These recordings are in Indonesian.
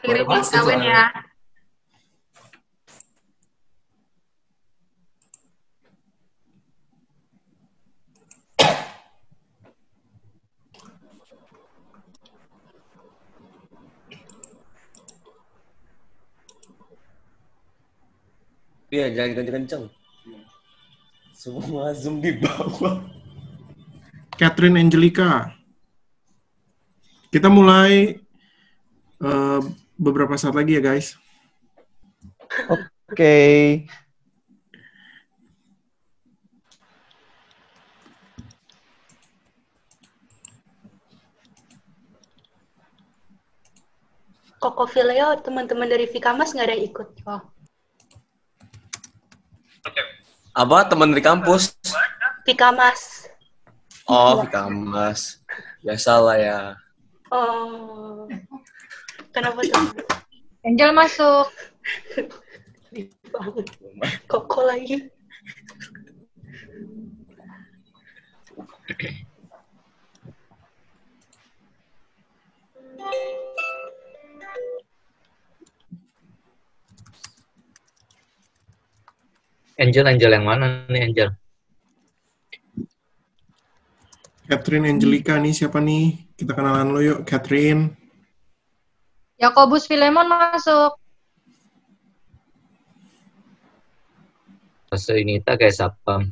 Kirim kawan ya. Iya, jangan kenceng-kenceng. Semua Zoom di bawah. Catherine Angelica. Kita mulai beberapa saat lagi ya, guys. Oke. Koko Vileo, teman-teman dari Vikamas nggak ada yang ikut. Oh. Apa? Teman dari kampus? Vikamas. Oh, Vikamas. Biasalah ya. Oh. Kenapa tuh? Angel masuk. Koko lagi. Angel yang mana nih Angel? Catherine Angelica nih, siapa nih? Kita kenalan lo yuk, Catherine. Yakobus Filemon masuk. Masa ini kita kayak sapam.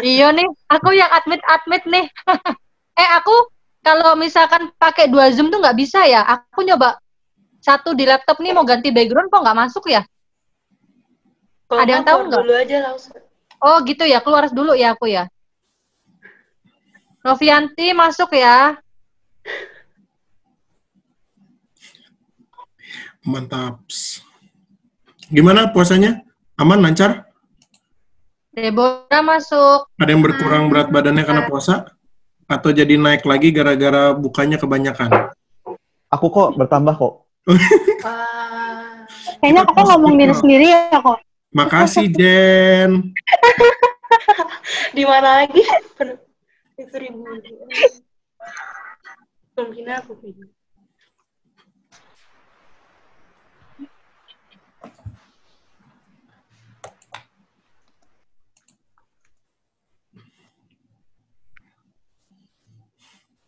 Iya nih, aku yang admit nih. Aku kalau misalkan pakai 2 Zoom tuh nggak bisa ya. Aku nyoba satu di laptop nih mau ganti background kok nggak masuk ya? Kalau ada yang tahu nggak? Dulu aja langsung. Oh gitu ya, keluar dulu ya aku ya. Novianti masuk ya. Mantap. Gimana puasanya? Aman, lancar? Deborah masuk. Ada yang berkurang berat badannya karena puasa? Atau jadi naik lagi gara-gara bukanya kebanyakan? Aku kok bertambah kok. Kayaknya kakak ngomong diri sendiri ya kok. Makasih, Jen. Di mana lagi? Itu ribu. Mungkin aku pilih.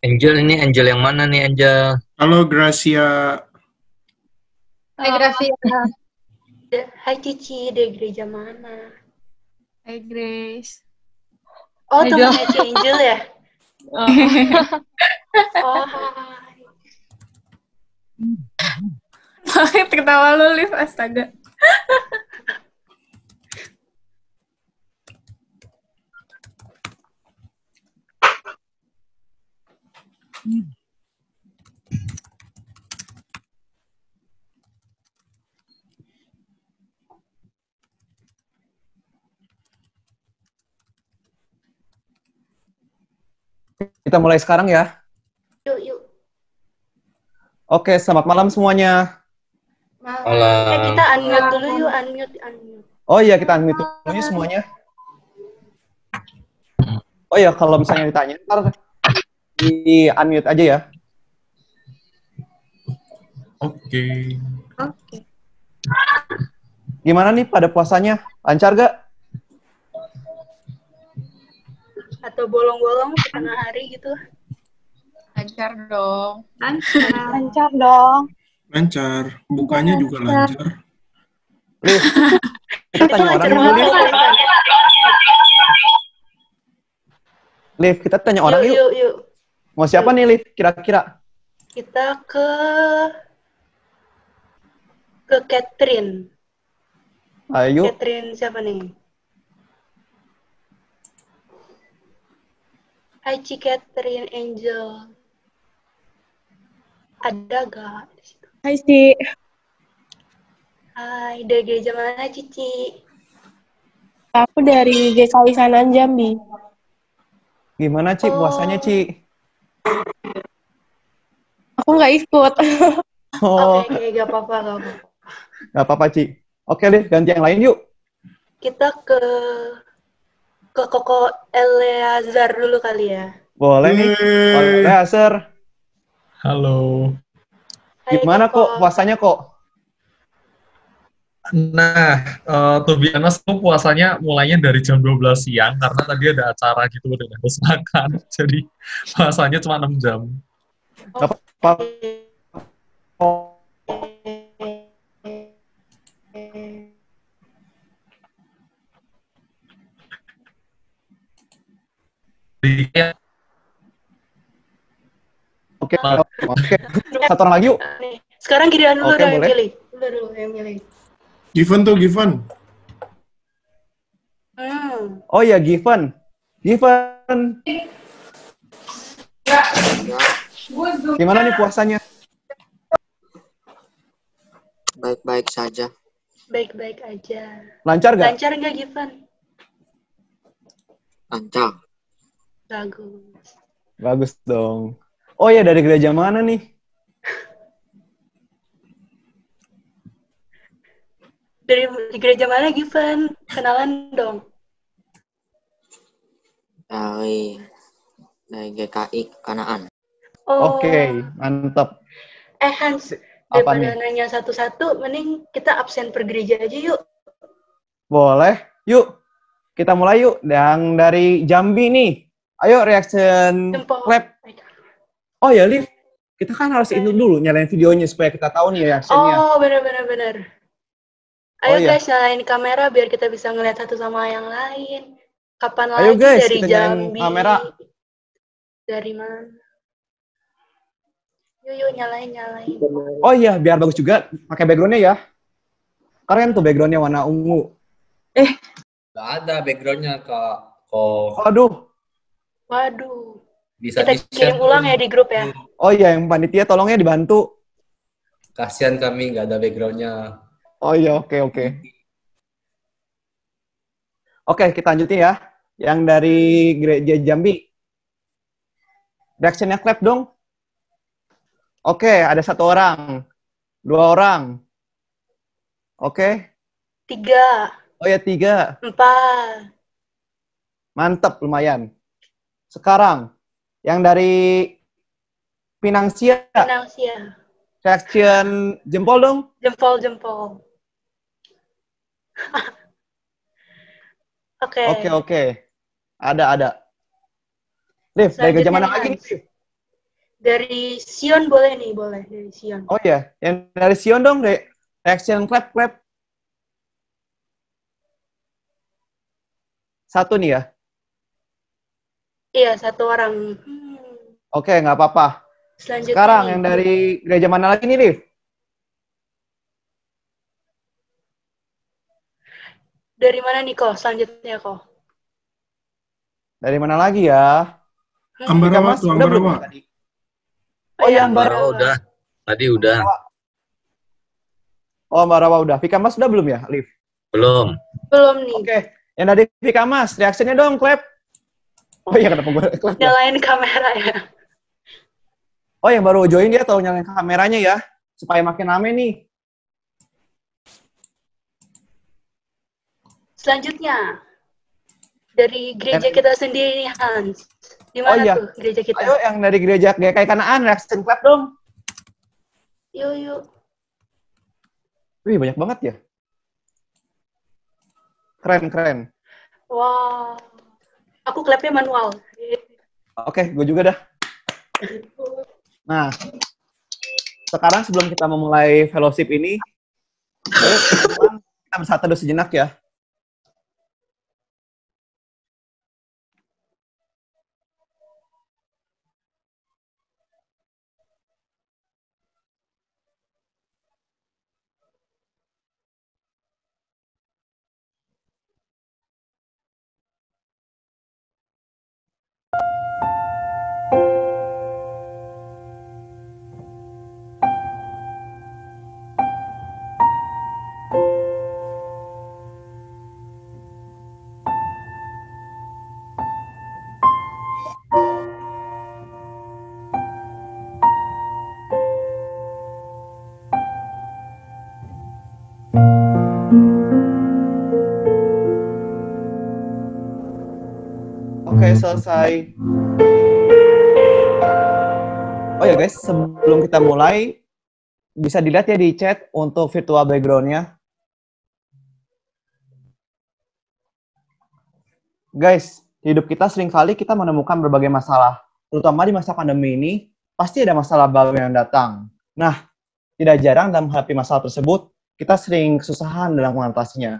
Angel ini Angel yang mana nih Angel? Halo Gracia. Hai Gracia. Hai Cici, dari gereja mana? Hai Grace. Oh, temannya Ci Angel ya? Oh, Banget ketawa lu, Liv, astaga. Kita mulai sekarang ya. Yuk. Oke, selamat malam semuanya. Malam. Kita unmute dulu yuk, unmute. Oh iya, kita unmute dulu semuanya. Oh iya, kalau misalnya ditanya, ntar di unmute aja ya. Oke. Gimana nih pada puasanya? Lancar gak? Atau bolong-bolong setengah hari gitu? Lancar dong. Lancar dong. Lancar. Bukanya juga lancar. Liv, kita tanya orang yuk, Liv. Liv, kita tanya orang yuk. Yuk. Mau siapa nih, Liv, kira-kira? Kita ke Catherine. Ayo. Catherine siapa nih? Hai Ci Catherine Angel. Ada gak di situ? Hai Ci. Hai, dari gereja mana Cici? Aku dari GKI Sanan Jambi. Gimana, Ci, puasanya, Ci? Aku nggak ikut. Oh, Oke, gak apa-apa. nggak apa-apa, Ci. Oke deh, ganti yang lain yuk. Kita ke Koko Eleazar dulu kali ya. Boleh nih. Eleazar. Halo. Hai, Gimana Koko. kok puasanya kok? Nah, to be honest, aku puasanya mulainya dari jam 12 siang karena tadi ada acara gitu dan harus makan. Jadi puasanya cuma 6 jam. Gak apa-apa. Jadi ya, Oke. Satu orang lagi yuk. Nih, sekarang giliran lu Oke, dong yang boleh. pilih. Lu dulu yang pilih. Given tuh, Given. Oh iya, Given. Given. Gimana nih puasanya? Baik-baik saja. Baik-baik aja. Lancar gak? Lancar nggak, Given? Lancar. Bagus. Bagus dong. Oh iya, dari gereja mana nih? Dari gereja mana, Given? Kenalan dong. Dari GKI Kanaan. Oh, Oke, mantap. Hans, Apa daripada nih? nanya satu-satu, mending kita absen per gereja aja yuk. Boleh. Yuk, kita mulai yuk. Yang dari Jambi nih. Ayo, reaction Jempol. clap. Oh ya, Liv. Kita kan harus itu dulu, nyalain videonya supaya kita tahu nih reactionnya. Oh, benar. Ayo Oh, iya. guys, nyalain kamera biar kita bisa ngeliat satu sama yang lain. Kapan Ayo, lagi guys, dari kita nyalain Jambi? kamera. Dari mana? Yuk, nyalain. Oh iya, biar bagus juga pakai backgroundnya ya. Keren tuh backgroundnya warna ungu. Gak ada backgroundnya, Kak. Kok Waduh. bisa Kita di-share kirim ulang ya di grup ya. Oh iya, yang panitia tolongnya dibantu. Kasihan kami nggak ada backgroundnya. Oh iya, oke. Oke, kita lanjutin ya. Yang dari gereja Jambi. Reactionnya clap dong. Oke, ada 1 orang. 2 orang. Oke. 3, Oh ya, 3. 4. Mantep, lumayan. Sekarang, yang dari Pinangsia. Finansia. Reaction jempol dong. Jempol. Oke. Oke. Ada. Liv, dari gereja mana lagi nih? Liv? Dari Sion boleh dari Sion. Oh iya, yang dari Sion dong, reaction clap. 1 nih ya. Iya, 1 orang. Oke, nggak apa-apa. Selanjutnya Sekarang nih. yang dari gereja mana lagi nih, Liv? Dari mana nih kok? Selanjutnya kok. Dari mana lagi ya? Ambarawa Mas, tuh, udah belum Ambarawa. tadi? Oh iya, Ambarawa udah. Tadi udah. Oh, Ambarawa udah. Vika Mas udah belum ya, Liv? Belum. Belum nih. Oke. Yang dari Vika Mas, reaksinya dong, clap. Oh iya, kenapa gue clap ya? Nyalain kamera ya. Oh, yang baru join dia tolong nyalain kameranya ya, supaya makin rame nih. Selanjutnya. Dari gereja kita sendiri nih, Hans. Di mana iya. tuh gereja kita? Ayo, yang dari gereja GKI Kanaan, reaction clap dong. Yuk. Wih, banyak banget ya. Keren. Wow. Aku clapnya manual. Oke, gue juga dah. Nah, sekarang sebelum kita memulai fellowship ini, ayo, teman-teman, kita bisa teduh sejenak ya. Oke, selesai. Oh ya guys, sebelum kita mulai, Bisa dilihat ya di chat untuk virtual background-nya. Guys, di hidup kita seringkali kita menemukan berbagai masalah. Terutama di masa pandemi ini, pasti ada masalah baru yang datang. Nah, tidak jarang dalam menghadapi masalah tersebut, kita sering kesusahan dalam mengatasinya.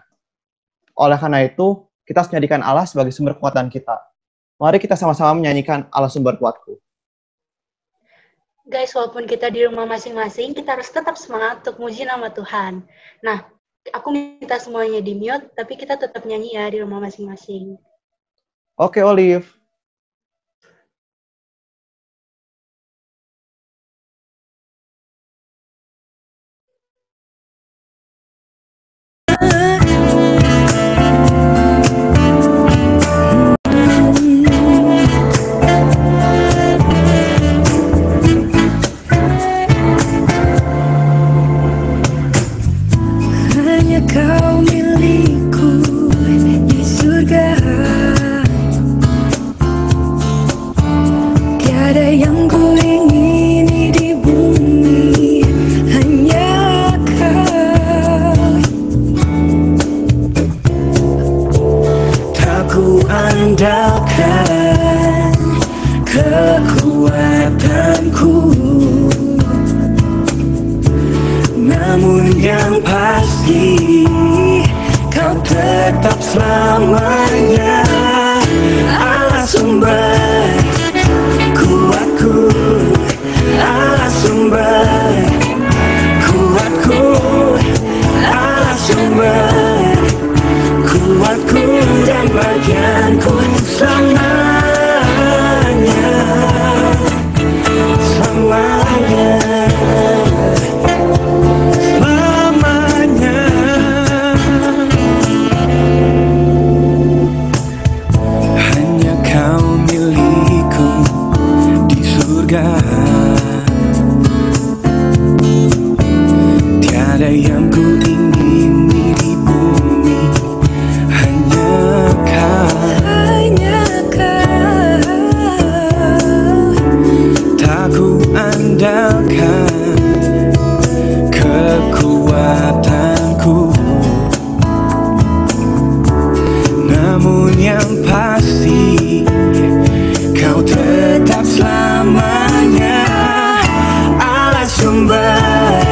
Oleh karena itu, kita harus menjadikan Allah sebagai sumber kekuatan kita. Mari kita sama-sama menyanyikan Allah sumber kuatku. Guys, walaupun kita di rumah masing-masing, kita harus tetap semangat untuk muji nama Tuhan. Nah, aku minta semuanya di-mute, tapi kita tetap nyanyi ya di rumah masing-masing. Oke, Olive. Hanya kau milikku di surga. Tiada yang ku ingini di bumi, hanya kau. Tak ku andalkan kekuatanku, namun yang pasti kau tetap selamanya Allah sumber kuatku, Allah sumber kuatku, Allah sumber kuatku dan bagianku selamanya, selamanya. Tiada yang ku ingini di bumi, hanya kau. Tak ku andalkan kekuatanku, namun yang pasti kau tetap selamanya Allah sumber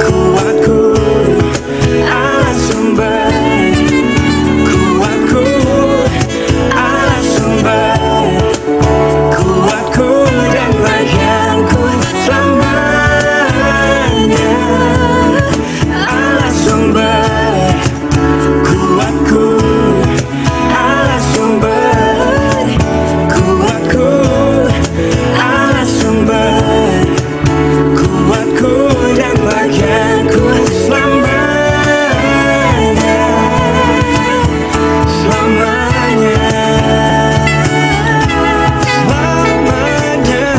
kuatku, Allah sumber kuatku, Allah sumber kuatku dan bagianku selamanya Allah sumber kuatku, Allah sumber kuatku, Allah sumber kuatku dan bagianku selamanya, selamanya, selamanya.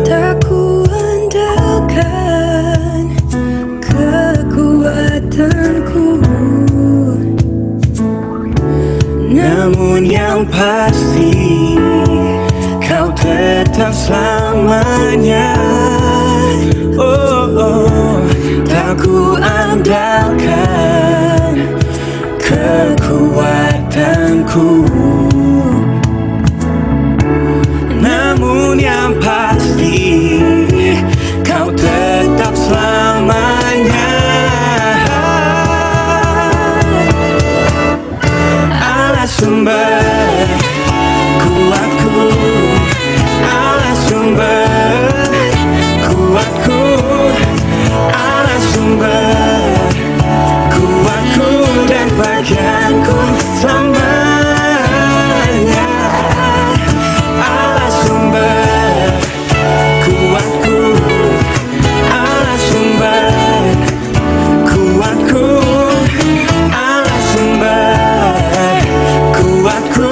Tak ku andalkan kekuatanku, namun yang pasti kau tetap selamanya. Oh, oh. Tak ku andalkan kekuatanku, namun yang pasti kau tetap selamanya Allah sumber kuatku, Allah sumber kuatku, Allah sumber kuatku dan bagianku selamanya Allah sumber kuatku, Allah sumber kuatku, Allah sumber kuatku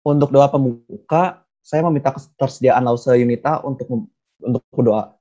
untuk doa pembuka, saya meminta ketersediaan Lause Yunita untuk berdoa.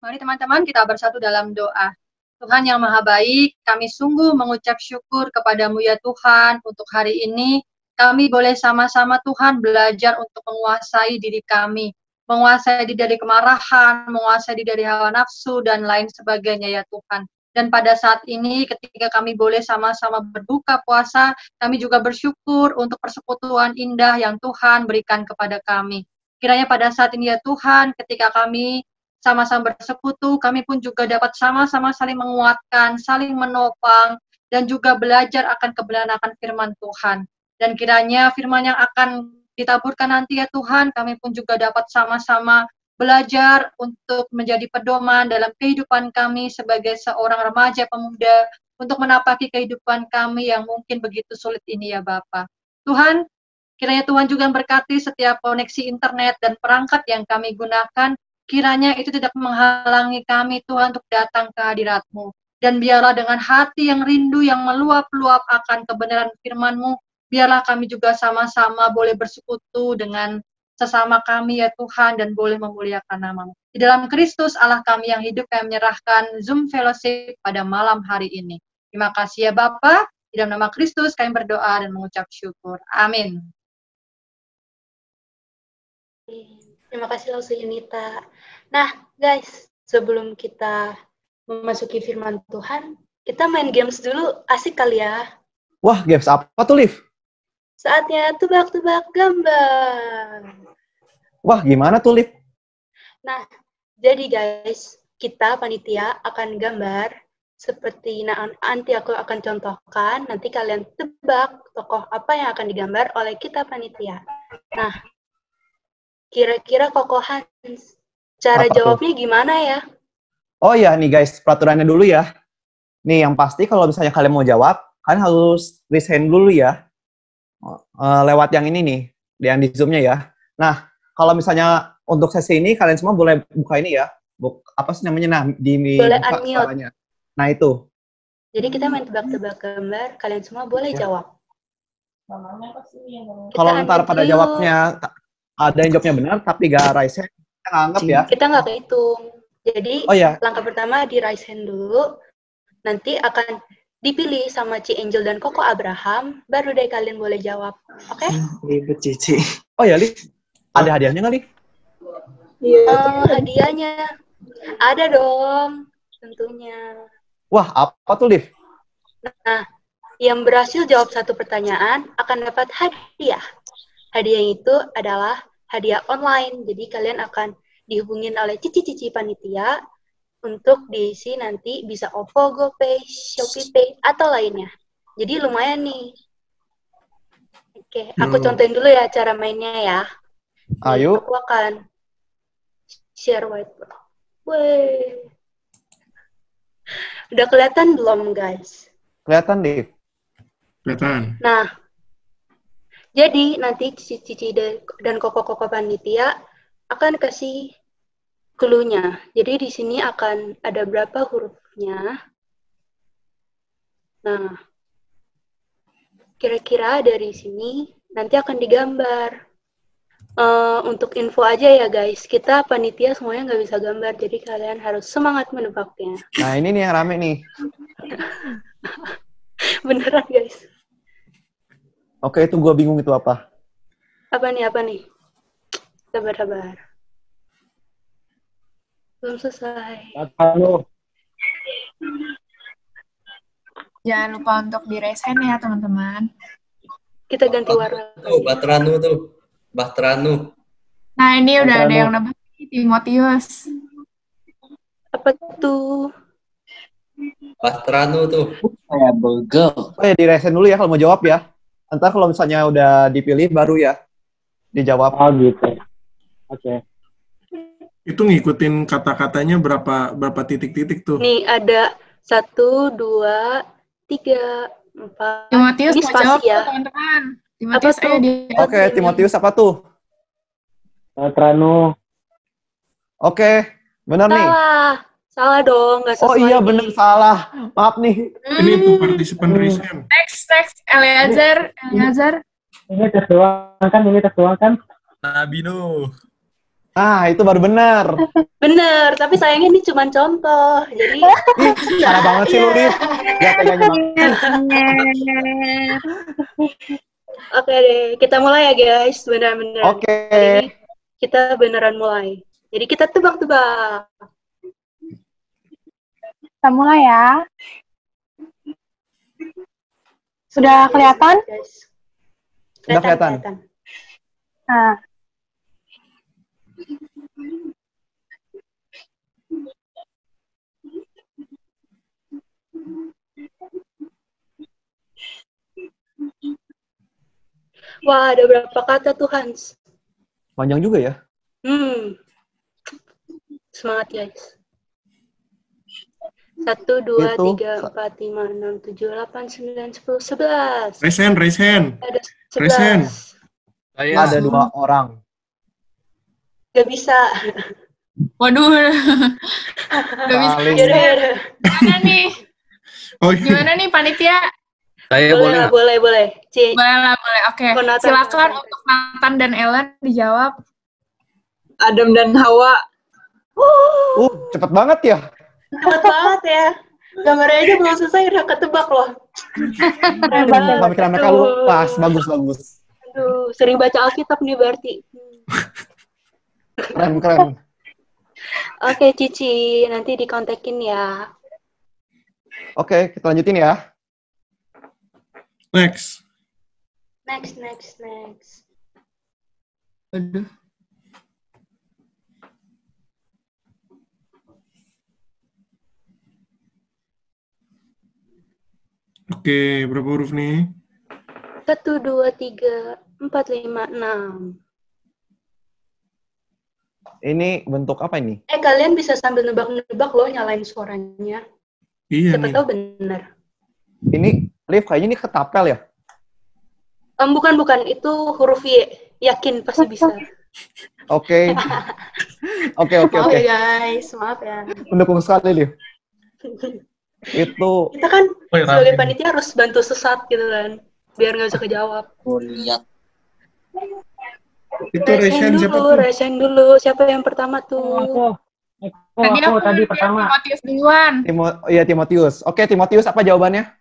Mari teman-teman kita bersatu dalam doa. Tuhan yang Maha Baik, kami sungguh mengucap syukur kepadamu ya Tuhan untuk hari ini. Kami boleh sama-sama Tuhan belajar untuk menguasai diri kami. Menguasai diri dari kemarahan, menguasai diri dari hawa nafsu, dan lain sebagainya ya Tuhan. Dan pada saat ini ketika kami boleh sama-sama berbuka puasa, kami juga bersyukur untuk persekutuan indah yang Tuhan berikan kepada kami. Kiranya pada saat ini ya Tuhan, ketika kami sama-sama bersekutu, kami pun juga dapat sama-sama saling menguatkan, saling menopang, dan juga belajar akan kebenaran akan firman Tuhan. Dan kiranya firman yang akan ditaburkan nanti ya Tuhan, kami pun juga dapat sama-sama belajar untuk menjadi pedoman dalam kehidupan kami sebagai seorang remaja pemuda untuk menapaki kehidupan kami yang mungkin begitu sulit ini ya Bapa. Tuhan, kiranya Tuhan juga berkati setiap koneksi internet dan perangkat yang kami gunakan, kiranya itu tidak menghalangi kami Tuhan untuk datang ke hadirat-Mu. Dan biarlah dengan hati yang rindu yang meluap-luap akan kebenaran firman-Mu, biarlah kami juga sama-sama boleh bersekutu dengan sesama kami ya Tuhan dan boleh memuliakan nama-Mu. Di dalam Kristus Allah kami yang hidup, kami menyerahkan Zoom Fellowship pada malam hari ini. Terima kasih ya Bapa. Di dalam nama Kristus kami berdoa dan mengucap syukur. Amin. Terima kasih Lause Yunita. Nah guys, sebelum kita memasuki firman Tuhan, kita main games dulu, asik kali ya. Wah, games apa tuh, Liv? Saatnya tebak-tebak gambar. Wah, gimana tuh, Liv? Nah, jadi guys, kita panitia akan gambar seperti nanti aku akan contohkan, nanti kalian tebak tokoh apa yang akan digambar oleh kita panitia. Nah, kira-kira Koko Hans, cara Apa jawabnya gimana ya? Oh iya nih guys, peraturannya dulu ya. Nih, yang pasti kalau misalnya kalian mau jawab, kalian harus raise hand dulu ya. Lewat yang ini nih, yang di Zoom-nya ya. Nah, kalau misalnya untuk sesi ini, kalian semua boleh buka ini ya. Apa sih namanya? Nah, boleh buka unmute. suaranya. Nah, itu. Jadi kita main tebak-tebak gambar, kalian semua boleh Ya. jawab. Kalau Kita ntar unmute pada dulu. jawabnya, ada yang jawabnya benar, tapi gak raise hand, kita nggak anggap ya. Kita nggak kehitung. Jadi, Oh ya, langkah pertama di raise hand dulu, nanti akan dipilih sama Ci Angel dan Koko Abraham, baru deh kalian boleh jawab. Oke? ribet Cici. Oh ya, Liv. Ada hadiahnya nggak, Liv? Hadiahnya ada dong, tentunya. Wah, apa tuh, Liv? Nah, yang berhasil jawab satu pertanyaan akan dapat hadiah. Hadiah itu adalah hadiah online, jadi kalian akan dihubungin oleh cici-cici panitia untuk diisi nanti bisa OVO, GoPay, ShopeePay, atau lainnya. Jadi lumayan nih. Oke, aku contohin dulu ya cara mainnya ya. Ayo. Aku akan share whiteboard. Wih. Udah kelihatan belum, guys? Kelihatan, Liv. Kelihatan. Nah, jadi nanti cici-cici dan koko-koko panitia akan kasih clue-nya. Jadi di sini akan ada berapa hurufnya. Nah, kira-kira dari sini nanti akan digambar. Untuk info aja ya guys, kita panitia semuanya nggak bisa gambar, jadi kalian harus semangat menebaknya. Nah, ini nih yang rame nih. Beneran guys. Oke, itu gue bingung itu apa. Apa nih? Sabar. Belum selesai. Jangan lupa untuk di raise hand ya teman-teman. Kita ganti warna. Tuh, Bahtranu. Nah ini udah ada Batranu. yang nebak nih, Timotius. Apa tuh? Bahtranu tuh. Kayak begel. Oh ya, diresen dulu ya kalau mau jawab ya. Ntar kalau misalnya udah dipilih baru ya dijawab. Oh gitu. Oke. Itu ngikutin kata-katanya berapa titik-titik tuh? Nih ada 1, 2, 3, 4. Timotius Ini mau spasi jawab ya. tuh, teman-teman. Timotius ayo dia. Oke, Timotius apa tuh? Batranu. Oke, benar nih. Salah dong, nggak sesuai. Oh iya benar salah. Maaf nih. Ini tuh partisipan raise hand. Next, Eleazar. Ini tes doang kan? Nabi Nuh. Ah, itu baru benar. Bener, tapi sayangnya ini cuma contoh. Jadi Parah banget sih lu, Lip. Gak teganya banget. Oke deh, kita mulai ya guys, beneran. Oke. Jadi kita beneran mulai. Jadi kita tebak-tebak. Kita mulai ya. Sudah kelihatan? Sudah kelihatan. Nah. Wah, ada berapa kata tuh Hans? Panjang juga ya. Semangat guys. 1, 2, Itu. 3, 4, 5, 6, 7, 8, 9, 10, 11. Raise hand. Ada Raise hand. 11. Ada 2 orang. Gak bisa. Waduh. Gak bisa. Yaudah. Gimana nih? Oh, iya. Gimana nih panitia? Saya boleh nggak? Boleh. Boleh lah, boleh. Oke. Silakan untuk Nathan dan Ellen dijawab. Adam dan Hawa. Cepet banget ya. Cepet banget ya. Gambarnya aja belum selesai udah ketebak loh. Keren banget. Pemikiran lu pas, bagus. Aduh, sering baca Alkitab nih berarti. Keren. Oke, Cici, nanti dikontekin ya. Oke, kita lanjutin ya. Next. Aduh. Oke, berapa huruf nih? 1, 2, 3, 4, 5, 6. Ini bentuk apa ini? Kalian bisa sambil nebak-nebak loh, nyalain suaranya. Iya Siapa nih. tahu bener. Ini, Liv, kayaknya ini ketapel ya? Bukan. Itu huruf Y. Yakin pasti bisa. Oke. Oke. Maaf ya guys, maaf ya. Mendukung sekali, Liv. Itu. Kita kan Woi, sebagai Raffi. panitia harus bantu sesat gitu kan. Biar nggak bisa kejawab. Lihat. Itu raise hand siapa tuh? Raise hand dulu. Siapa yang pertama tuh? Aku tadi pertama. Timotius duluan. Timotius. Oke, Timotius, apa jawabannya?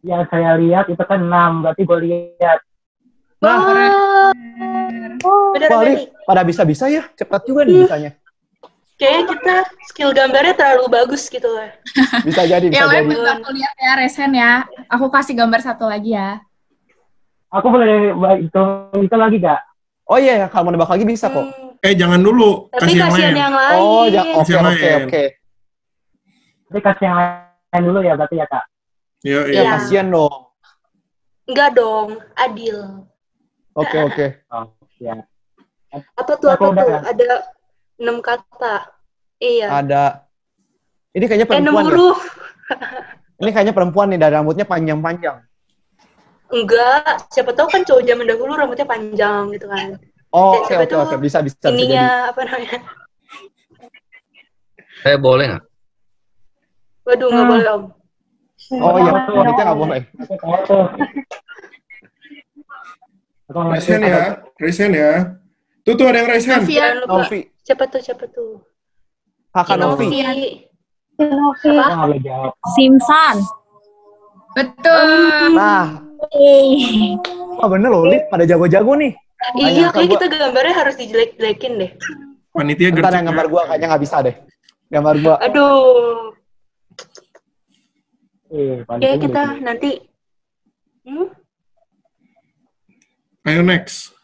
Yang saya lihat itu kan 6, berarti gue lihat. Nah, Bener. wah, Liv, pada bisa-bisa ya. Cepat juga nih bisanya. Kayaknya kita skill gambarnya terlalu bagus gitu lah. Bisa jadi. Ellen, bentar aku lihat ya, resen ya. Aku kasih gambar satu lagi ya. Aku boleh itu lagi gak? Oh iya, kalau mau nebak lagi bisa kok. Jangan dulu. Tapi kasih yang kasihan lain. yang lain. Oh, Kasih yang lain. oke. Tapi kasih yang lain dulu ya berarti ya, Kak? Iya. Ya, kasihan dong. Enggak dong, adil. Oke. Oh, ya. Apa tuh? Ada 6 kata. Iya. Ada. Ini kayaknya 6 perempuan ya? huruf. Ini kayaknya perempuan nih, dari rambutnya panjang-panjang. Enggak, siapa tahu kan cowok zaman dahulu rambutnya panjang gitu kan. Oh, Siapa tahu oke. Bisa jadi. ininya apa namanya? Saya boleh nggak? Waduh, nggak boleh om. Oh iya, rambutnya nggak boleh. Raise hand ya. Tuh ada yang raise hand. Jangan lupa. Novi. Siapa tuh? Kakak Novi. Simpson. Betul. Nah. Oh bener loh, Lip. Pada jago-jago nih. Iya, kayak kita gambarnya harus dijelek-jelekin deh. Panitia Bentar, yang gambar gua kayaknya nggak bisa deh. Gambar gua. Aduh. Oke, kita nanti. Ayo next.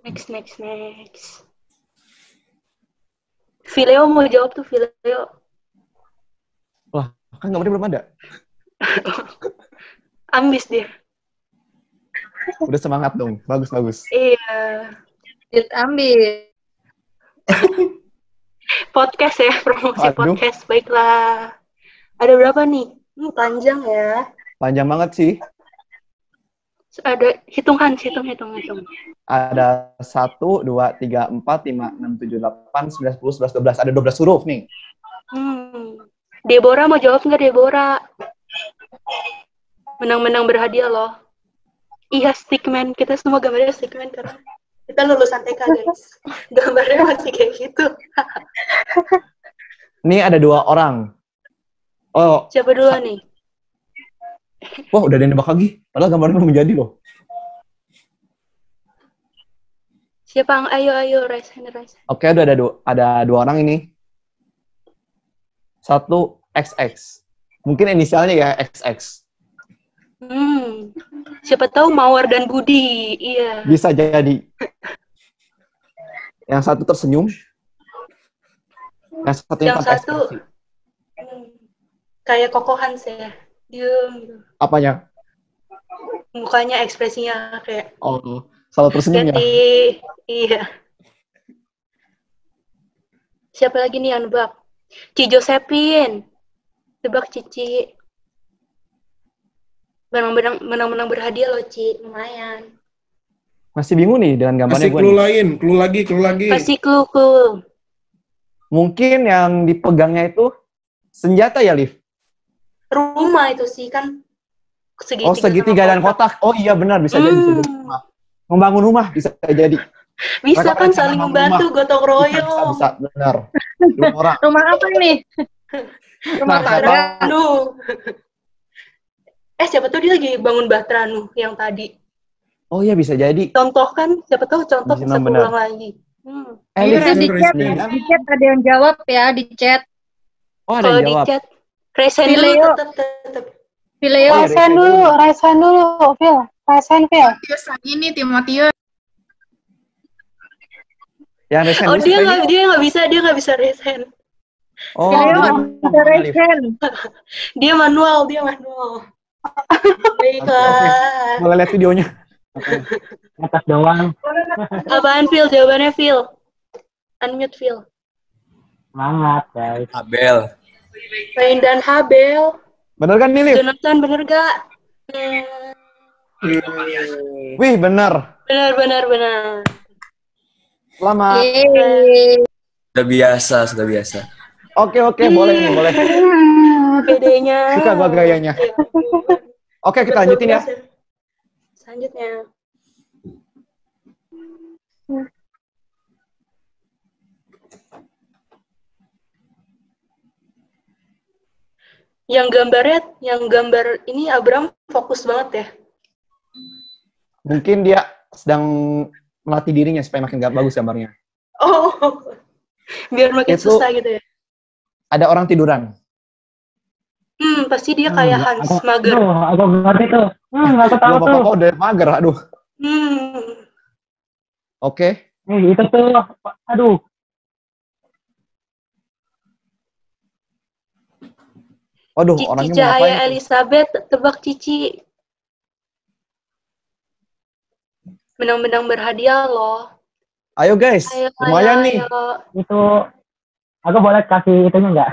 Next. Fileo mau jawab tuh, Fileo. Wah, kan gambarnya belum ada. Ambis dia. Udah semangat dong. Bagus. Iya. Ambil. Podcast ya, promosi Aduh. podcast. Baiklah. Ada berapa nih? Panjang ya. Panjang banget sih. Ada hitung. Ada 1, 2, 3, 4, 5, 6, 7, 8, 9, 10, 11, 12. Ada 12 huruf nih. Deborah mau jawab nggak, Deborah? Menang-menang berhadiah loh. Iya, stickman. Kita semua gambarnya stickman karena kita lulusan TK, guys. Gambarnya masih kayak gitu. Ini ada 2 orang. Oh, Siapa dulu nih? wah udah ada yang nebak lagi. Padahal gambarnya belum menjadi loh. Siapa? Ayo, raise hand. Oke, udah ada 2 orang ini. 1 XX. Mungkin inisialnya ya XX. Siapa tahu Mawar dan Budi. Iya. Bisa jadi. Yang satu tersenyum. Yang satunya tanpa ekspresi. Kayak Koko Hans ya. Diem. Apanya? Mukanya ekspresinya kayak. Oh, selalu tersenyum ya. Iya. Siapa lagi nih yang nebak? Ci Josephine. Tebak Cici. Menang-menang berhadiah loh, Ci. Lumayan. Masih bingung nih dengan gambarnya Kasih clue lagi. Kasih clue. Mungkin yang dipegangnya itu senjata ya, Liv? Rumah itu sih kan segitiga. Oh, segitiga dan kotak. Oh iya benar, bisa jadi rumah. Membangun rumah bisa jadi. Bisa kan saling membantu, gotong royong. Bisa, benar. Orang. Rumah apa ini? Rumah Batranu. Siapa tahu dia lagi bangun Batranu yang tadi. Oh iya bisa jadi. Contoh kan, siapa tahu contoh bisa pulang lagi. Di chat ada yang jawab ya, di chat. Oh ada yang jawab. Di chat. Resen dulu tetap. Phil. Resen dulu, Phil. Resen, Phil. Timotius lagi nih, Timotius. Yang resen dia nggak bisa resen. Oh, dia manual. Baiklah. Boleh lihat videonya. Atas doang. Apaan, Phil? Jawabannya, Phil. Unmute, Phil. Semangat, guys. Abel. Kain dan Habel. Bener kan nih, Liv? Jonathan, bener gak? Wih, bener. Bener. Selamat. Sudah biasa. Oke, boleh. Bedanya. Suka gua gayanya. Oke, kita lanjutin ya. Selanjutnya. Yang gambar ini Abraham fokus banget ya. Mungkin dia sedang melatih dirinya supaya makin bagus gambarnya. Oh, biar makin susah gitu ya. Ada orang tiduran. Pasti dia kayak Hans, mager. Aku ngerti tuh. Aku tahu tuh. Bapak udah mager, aduh. Oke. Itu tuh, aduh. Waduh, Cici orangnya Cahaya Elizabeth, tebak Cici. Menang-menang berhadiah loh. Ayo guys, lumayan nih. Itu, aku boleh kasih itunya nggak?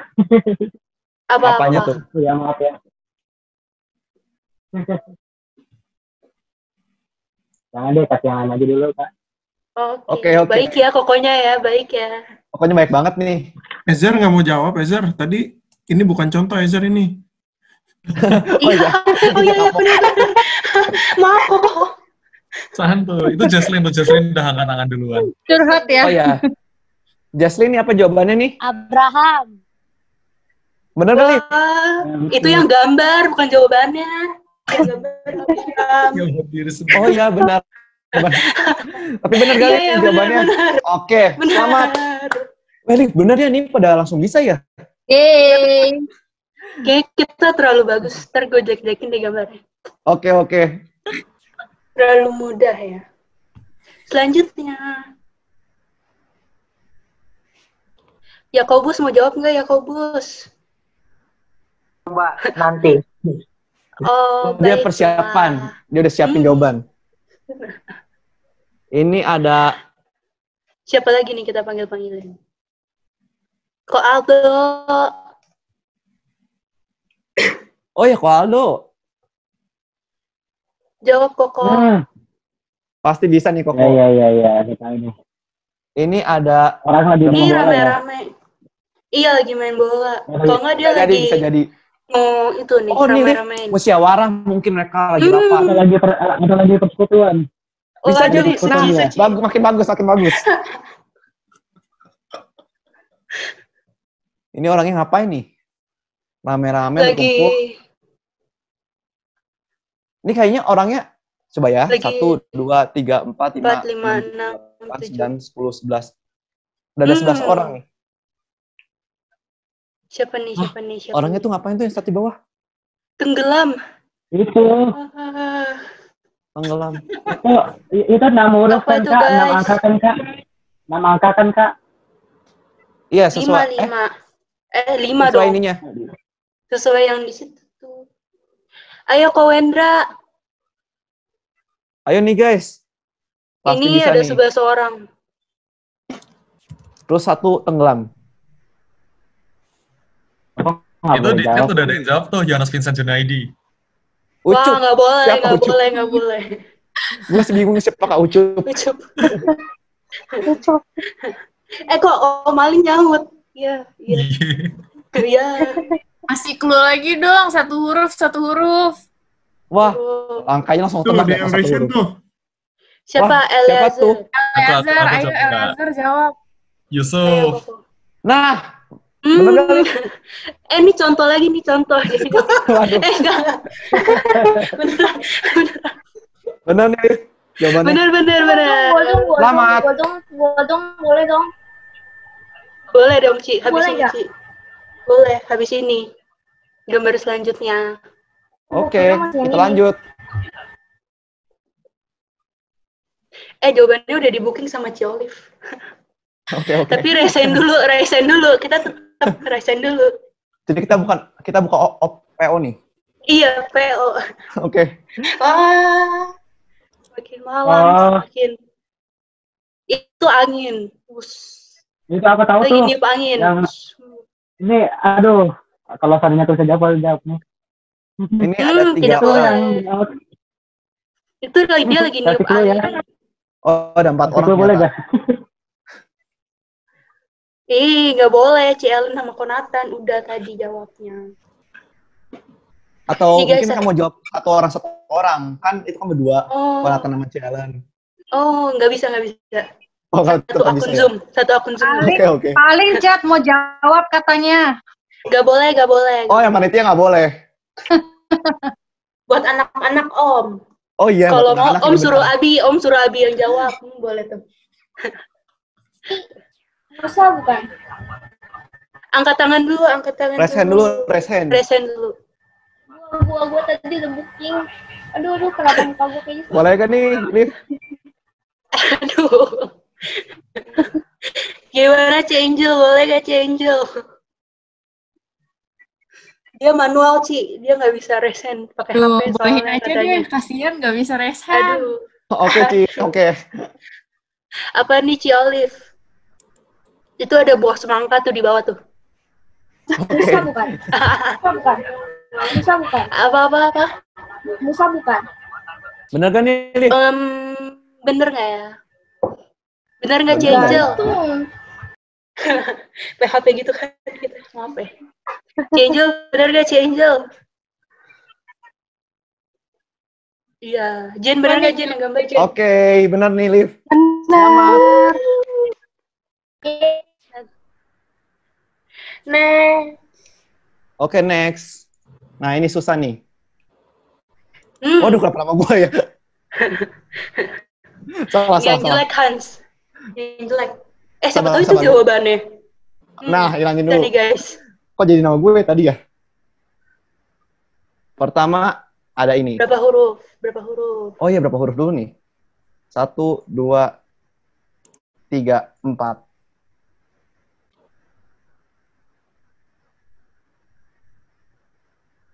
Apanya tuh? Ya maaf ya. Jangan deh, kasih yang lain aja dulu, Kak. Oke. Baik ya, baik ya. Pokoknya baik banget nih. Ezer nggak mau jawab, Ezer. Tadi ini bukan contoh, Ezer ini. Oh iya, benar. Maaf kok. Santuy. Itu Jaslyn udah angkat-angkat duluan. Curhat ya. Oh ya. Jaslyn, apa jawabannya nih? Abraham. Bener kali? Itu yang gambar, bukan jawabannya. Yang gambar Abraham. Oh iya, benar. Tapi bener kali jawabannya. Oke, selamat. Weli, bener ya nih pada langsung bisa ya? Kayak kita terlalu bagus. Ntar gue jelek-jelekin deh gambarnya. Oke. Terlalu mudah ya. Selanjutnya. Yakobus mau jawab nggak, Yakobus? Coba nanti. Oh, dia persiapan. Dia udah siapin jawaban. Ini ada... Siapa lagi nih kita panggil-panggilin? Ko Aldo. Oh ya, Ko Aldo. Jawab, Koko. Pasti bisa nih, Koko. Iya. Kita ini. Ini ada... Orang lagi main bola ya? Rame-rame. Iya, lagi main bola. Kalau nggak dia lagi... Bisa jadi. mau itu nih, Oh, nih, rame-ramein. musyawarah mungkin mereka lagi rapat. Ada lagi persekutuan. Bisa jadi. bisa, Makin bagus. Ini orangnya ngapain nih? Rame-rame Lagi berkumpul. Ini kayaknya orangnya coba ya. Lagi 1, 2, 3, 4, 5, 5, 6, 7. 9, 10, 11. Udah ada 11 orang nih. Siapa nih? Orangnya tuh ngapain tuh yang start di bawah? Tenggelam. Itu. Tenggelam. Itu nama huruf kan, itu, Kak? guys? Nama angka kan, Kak? Nama angka kan, Kak? Iya, sesuai. 5 dong. ininya. Sesuai yang di situ tuh. Ayo Ko Wendra. Ayo nih, guys. Pasti Ini bisa ada nih. 11 orang. Terus 1 tenggelam. Itu di chat udah ada yang jawab tuh, Jonas Vincent Junaidi. Wah, Ucup. nggak boleh, Siapa nggak Ucup? boleh, nggak boleh. Gue masih bingung siapa Kak Ucup. Ucup. Kok Om Malin nyaut? Iya. Masih clue lagi dong, satu huruf. Wah, angkanya langsung Tuh, tebak ada ya yang pas 1 resen huruf. tuh. Siapa? Wah, siapa Eliezer. tuh? Eliezer, Aku ayo jawab enggak. Eliezer jawab. Yusuf. Nah, bener kali. Ini contoh lagi nih, contoh. Waduh. Enggak. Bener nih jawabannya. Bener. Selamat. Bodong, boleh dong. Boleh dong, Ci. Habis Boleh ini, nggak? Ci. Boleh, habis ini. Gambar selanjutnya. Oke, kita lanjut. Jawabannya udah di booking sama Ci Olive. Oke. Tapi resign dulu. Kita tetap resign dulu. Jadi kita buka PO nih. Iya, PO. Oke. Wah, makin malam, makin. Itu angin. Itu apa tahu Lagi tuh? niup angin. Ini, aduh, kalau seandainya tuh saya jawab nih. Ini ada 3 tidak orang. boleh. Itu dia lagi niup Kasih clue ya. angin. Oh, ada 4 orang. Boleh ternyata. gak? Nggak boleh. Ci Ellen sama Konatan udah tadi jawabnya. Atau Nih, guys, mungkin kamu jawab satu orang. Kan itu kan berdua. Oh. Konatan sama Cialan. Oh, nggak bisa. Oh, kalau Satu tetap akun bisa ya? Zoom. Satu akun Zoom. Oke. Paling chat mau jawab katanya. Nggak boleh. Oh, yang panitia nggak boleh. Buat anak-anak Om. Oh iya. Kalau buat mau anak-anak Om ini suruh benar. Abi yang jawab. Boleh tuh. Masa bukan? Angkat tangan dulu. Resen dulu. Gua tadi udah booking. Aduh, kenapa muka gua kayak gitu? Boleh kan nih, Liv? Aduh. Gimana Angel? Boleh gak Angel? Dia manual, Ci. Dia nggak bisa resen pakai HP Bolehin soalnya aja katanya. deh, kasihan nggak bisa resen. Aduh. Oke, Ci. Oke. Apa nih, Ci Olive? Itu ada buah semangka tuh di bawah tuh. Musa bukan? Musa bukan? Apa? Musa bukan? Bener kan nih, Liv? Bener nggak ya? Bener nggak, Ci Angel? PHP gitu kan kita. Maaf ya. Ci Angel, bener nggak Ci Angel? Iya. Jen, bener nggak Jen yang gambar Jen? Oke, bener nih, Liv. Benar. Oke, next. Nah, ini susah nih. Hmm. Waduh, kenapa lama gue ya? salah. Yang jelek Hans. Yang jelek. Siapa tahu itu sabar. jawabannya. Nah, hilangin dulu. Tadi guys. Kok jadi nama gue tadi ya? Pertama, ada ini. Berapa huruf? Oh iya, berapa huruf dulu nih? 1, 2, 3, 4.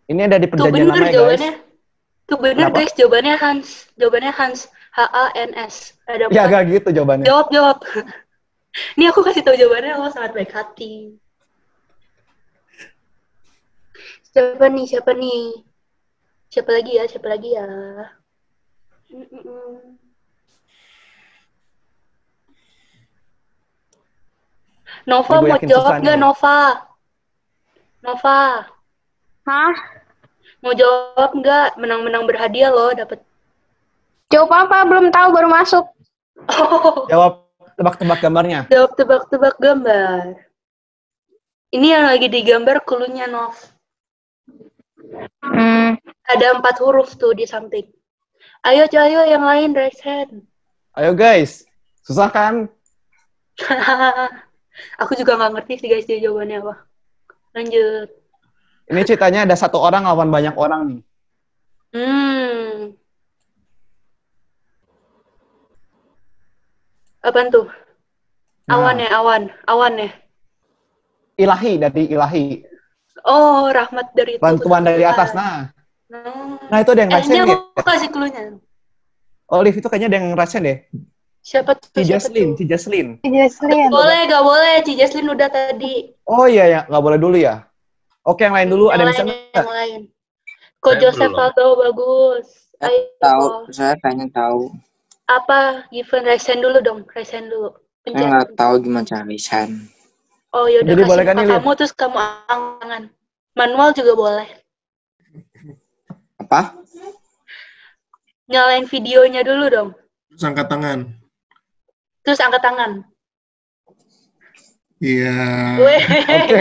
Ini ada di perjanjian lama ya, guys. Tuh bener guys, jawabannya Hans. H-A-N-S. Ada ya, gak gitu jawabannya. Jawab. Ini aku kasih tahu jawabannya, lo sangat baik hati. Siapa nih? Siapa lagi ya? Nova mau jawab nggak, Nova? Hah? Mau jawab nggak? Menang-menang berhadiah loh, dapat. Jawab apa? Belum tahu, baru masuk. Jawab tebak-tebak gambarnya. Jawab tebak-tebak gambar. Ini yang lagi digambar cluenya, Nov. Ada 4 huruf tuh di samping. Ayo yang lain raise hand. Ayo guys, susah kan? Aku juga nggak ngerti sih guys dia jawabannya apa. Lanjut. Ini ceritanya ada satu orang lawan banyak orang nih. Apaan tuh? Awan ya. Ilahi, dari ilahi. Oh, rahmat dari itu. Bantuan dari atas, nah. Nah itu ada yang rasen dia ya? mau kasih cluenya. Olive itu kayaknya ada yang rasen deh. Siapa tuh? Ci Jaslyn. Boleh, gak boleh. Ci Jaslyn udah tadi. Oh iya ya, nggak boleh dulu ya. Oke, yang lain dulu. Ada yang bisa nggak? Yang lain. Kok Joseph Aldo bagus. Tahu, saya pengen tahu. Apa? Given resen dulu dong, resen dulu. Saya nggak tahu gimana cara resen. Oh yaudah, Jadi kasih boleh kan, kamu terus kamu angkat. Manual juga boleh. Apa? Nyalain videonya dulu dong. Terus angkat tangan. Terus angkat tangan. Iya.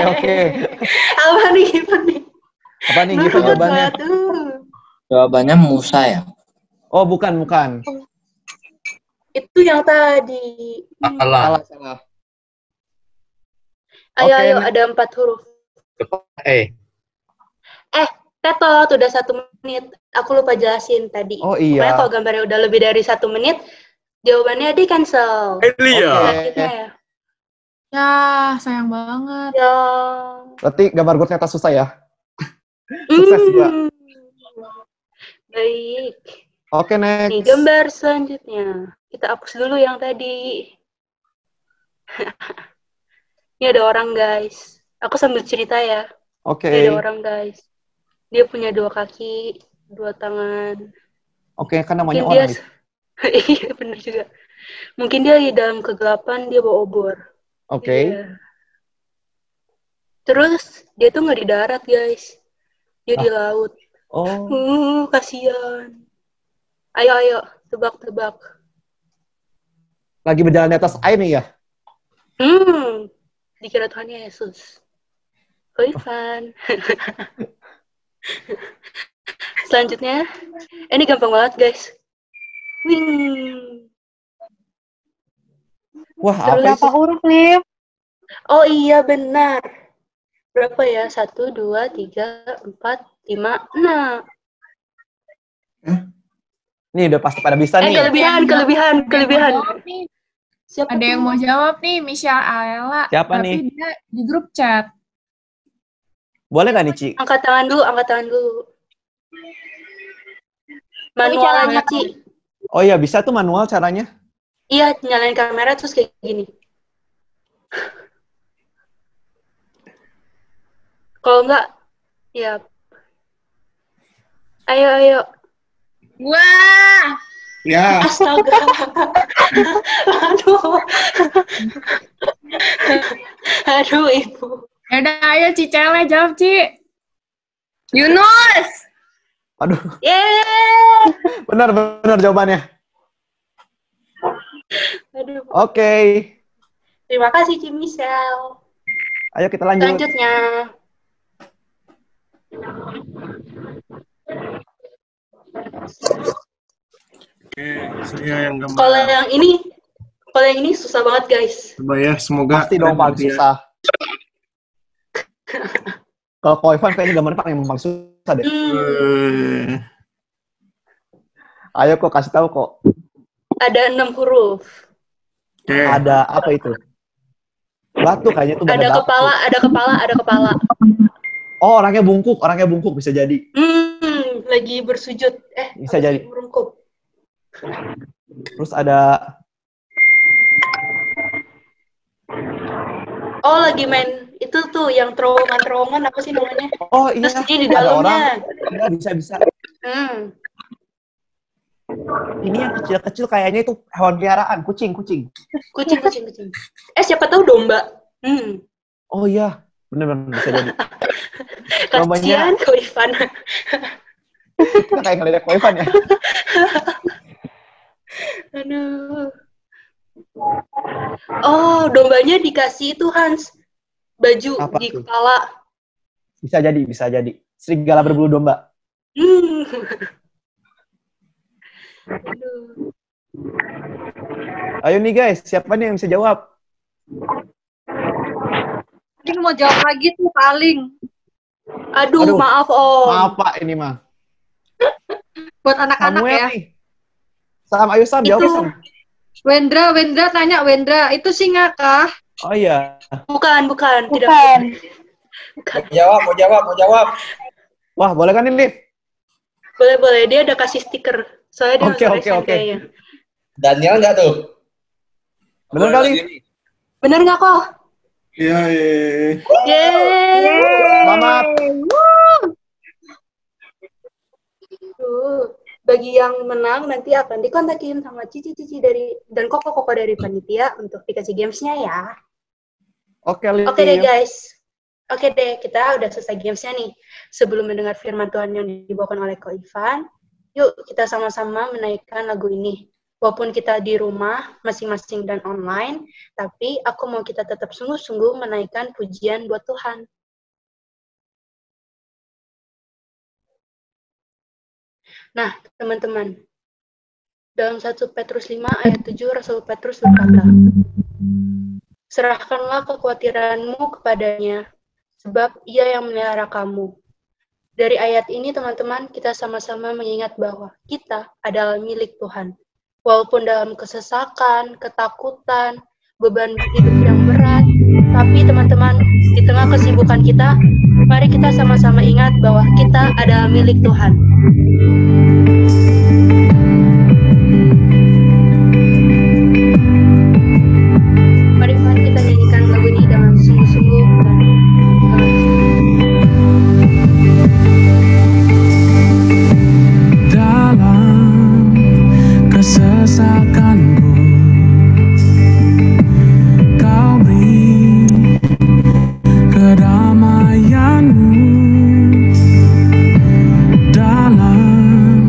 Oke. Apa nih Given? Jawabannya? Jawabannya Musa ya? Oh bukan. Itu yang tadi. Salah. Ayo, ada 4 huruf. Tetot, udah 1 menit. Aku lupa jelasin tadi. Oh iya. Pokoknya kalau gambarnya udah lebih dari 1 menit, jawabannya di cancel. Iya. Ya, sayang banget. Ya. Berarti gambar gue ternyata susah ya? Sukses juga. Baik. Oke, next. Nih, gambar selanjutnya. Kita hapus dulu yang tadi. Ini ada orang, guys. Aku sambil cerita ya. Oke. Ini ada orang, guys. Dia punya 2 kaki, 2 tangan. Oke, kan namanya Mungkin orang nih. Iya, bener juga. Mungkin dia di dalam kegelapan, dia bawa obor. Oke. Iya. Terus, dia tuh nggak di darat, guys. Dia di laut. Oh. Kasihan. Ayo, tebak-tebak. Lagi berjalan di atas air nih ya? Dikira Tuhan Yesus. Ivan. Selanjutnya, ini gampang banget, guys. Wing. Wah, Berapa huruf nih? Oh iya, benar. Berapa ya? 1, 2, 3, 4, 5, 6. Nih udah pasti pada bisa nih. Kelebihan. Siapa ada yang mau jawab nih, Misha Aela. Siapa tapi nih? Dia di grup chat. Boleh nggak nih, Ci? Angkat tangan dulu. Manualnya, Ci. Oh iya, bisa tuh manual caranya? Iya, nyalain kamera terus kayak gini. Kalau enggak, ya. Ayo. Wah! Ya. Astaga. Aduh, Ibu. Yaudah, ayo Cicele, jawab, Ci. Yunus! Aduh. Yeay! Benar jawabannya. Aduh. Oke. Terima kasih, Ci Michelle. Ayo kita lanjut. Selanjutnya. Oke, saya yang gambar. Kalau yang ini susah banget, guys. Coba ya, semoga pasti dong paling susah. Kalau Ivan kayaknya gambarnya paling susah deh. Ayo kok kasih tahu kok. Ada 6 huruf. Ada apa itu? Batu kayaknya tuh. Ada kepala. Oh, orangnya bungkuk bisa jadi. Lagi bersujud. Bisa jadi. Merungkup. Terus ada. Oh, lagi main itu tuh yang terowongan apa sih namanya? Oh iya. Terus dia di dalamnya. Ada orang. Bisa. Ini yang kecil-kecil kayaknya itu hewan peliharaan, kucing. Kucing. Siapa tahu domba. Oh iya, Bener-bener bisa jadi. Kasihan Ko Ivan. Kita kayak ngeliat Ko Ivan ya. Aduh. Oh, dombanya dikasih itu Hans. Baju Apa di tuh? kepala. Bisa jadi. Serigala berbulu domba. Aduh. Ayo nih guys, siapa nih yang bisa jawab? Paling mau jawab lagi tuh paling. Aduh, maaf Om. Maaf Pak, ini mah. Buat anak-anak Samuel ya. nih. Sam, ayo Sam, jawab Sam. Wendra tanya Wendra, itu singa kah? Oh iya. Bukan. Tidak. Mau jawab. Wah, boleh kan ini? Boleh. Dia ada kasih stiker. Soalnya dia Oke. kayaknya. Daniel nggak tuh? Bener kali? Bener nggak kok? Iya. Yeay. Selamat. Bagi yang menang nanti akan dikontakin sama Cici dan Koko dari panitia untuk dikasih gamesnya ya. Oke deh guys. Oke deh, kita udah selesai gamesnya nih. Sebelum mendengar firman Tuhan yang dibawakan oleh Ko Ivan, yuk kita sama-sama menaikkan lagu ini. Walaupun kita di rumah masing-masing dan online, tapi aku mau kita tetap sungguh-sungguh menaikkan pujian buat Tuhan. Nah, teman-teman, dalam 1 Petrus 5 ayat 7, Rasul Petrus berkata, serahkanlah kekhawatiranmu kepadanya, sebab ia yang memelihara kamu. Dari ayat ini, teman-teman, kita sama-sama mengingat bahwa kita adalah milik Tuhan. Walaupun dalam kesesakan, ketakutan, beban hidup yang berat, tapi teman-teman, di tengah kesibukan kita, mari kita sama-sama ingat bahwa kita adalah milik Tuhan. Mari kita nyanyikan lagu ini dengan sungguh-sungguh dan dalam kesesakanku kau beri kedamaianmu dalam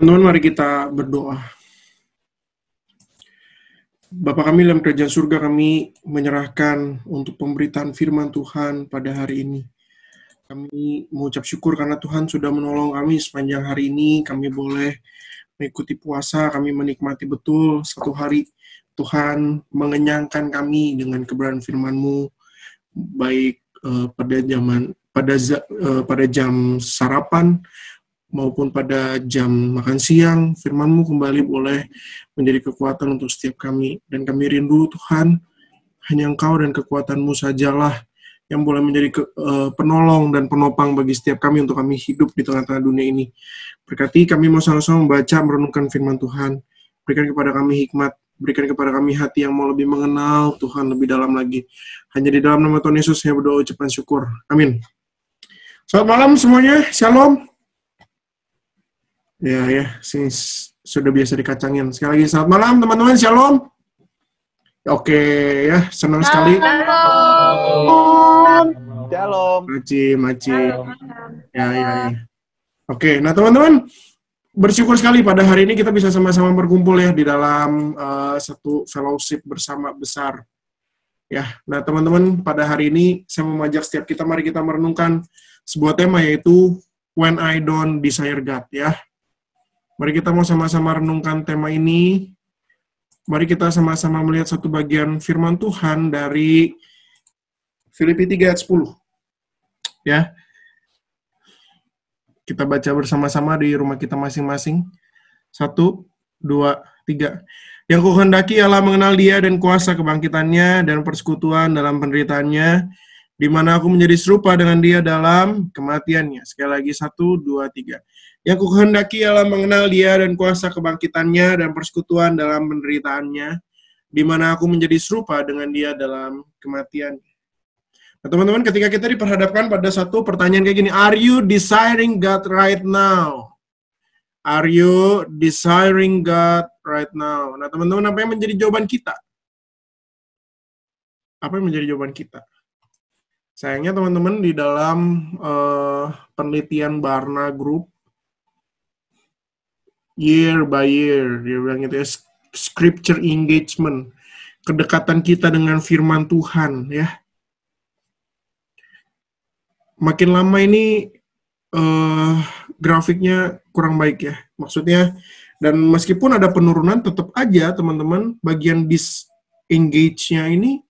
Teman-teman, mari kita berdoa. Bapa kami dalam kerajaan surga, kami menyerahkan untuk pemberitaan firman Tuhan pada hari ini. Kami mengucap syukur karena Tuhan sudah menolong kami sepanjang hari ini. Kami boleh mengikuti puasa, kami menikmati betul satu hari. Tuhan mengenyangkan kami dengan kebenaran firman-Mu, baik pada jam sarapan maupun pada jam makan siang. Firman-Mu kembali boleh menjadi kekuatan untuk setiap kami. Dan kami rindu Tuhan, hanya Engkau dan kekuatan-Mu sajalah yang boleh menjadi penolong dan penopang bagi setiap kami untuk kami hidup di tengah-tengah dunia ini. Berkati kami mau sama-sama membaca, merenungkan firman Tuhan. Berikan kepada kami hikmat, berikan kepada kami hati yang mau lebih mengenal Tuhan lebih dalam lagi. Hanya di dalam nama Tuhan Yesus saya berdoa ucapan syukur. Amin. Selamat malam semuanya. Shalom. Ya, sini sudah biasa dikacangin. Sekali lagi selamat malam teman-teman. Shalom. Oke ya, senang sekali. Shalom. Maci. Ya. Oke, nah teman-teman, bersyukur sekali pada hari ini kita bisa sama-sama berkumpul ya di dalam satu fellowship bersama besar. Ya, nah teman-teman, pada hari ini saya mau mengajak setiap kita, mari kita merenungkan sebuah tema yaitu When I Don't Desire God ya. Mari kita mau sama-sama renungkan tema ini. Mari kita sama-sama melihat satu bagian firman Tuhan dari Filipi 3 ayat 10. Ya. Kita baca bersama-sama di rumah kita masing-masing. 1, 2, 3. Yang kuhendaki ialah mengenal Dia dan kuasa kebangkitannya dan persekutuan dalam penderitaannya, di mana aku menjadi serupa dengan Dia dalam kematiannya. Sekali lagi 1, 2, 3. Yang kuhendaki ialah mengenal Dia dan kuasa kebangkitannya dan persekutuan dalam penderitaannya, di mana aku menjadi serupa dengan Dia dalam kematiannya. Nah, teman-teman, ketika kita diperhadapkan pada satu pertanyaan kayak gini, are you desiring God right now? Are you desiring God right now? Nah, teman-teman, apa yang menjadi jawaban kita? Apa yang menjadi jawaban kita? Sayangnya, teman-teman, di dalam penelitian Barna Group, year by year, dia bilang gitu ya, scripture engagement, kedekatan kita dengan firman Tuhan, ya. Makin lama ini grafiknya kurang baik ya, maksudnya, dan meskipun ada penurunan, tetap aja teman-teman, bagian disengage-nya ini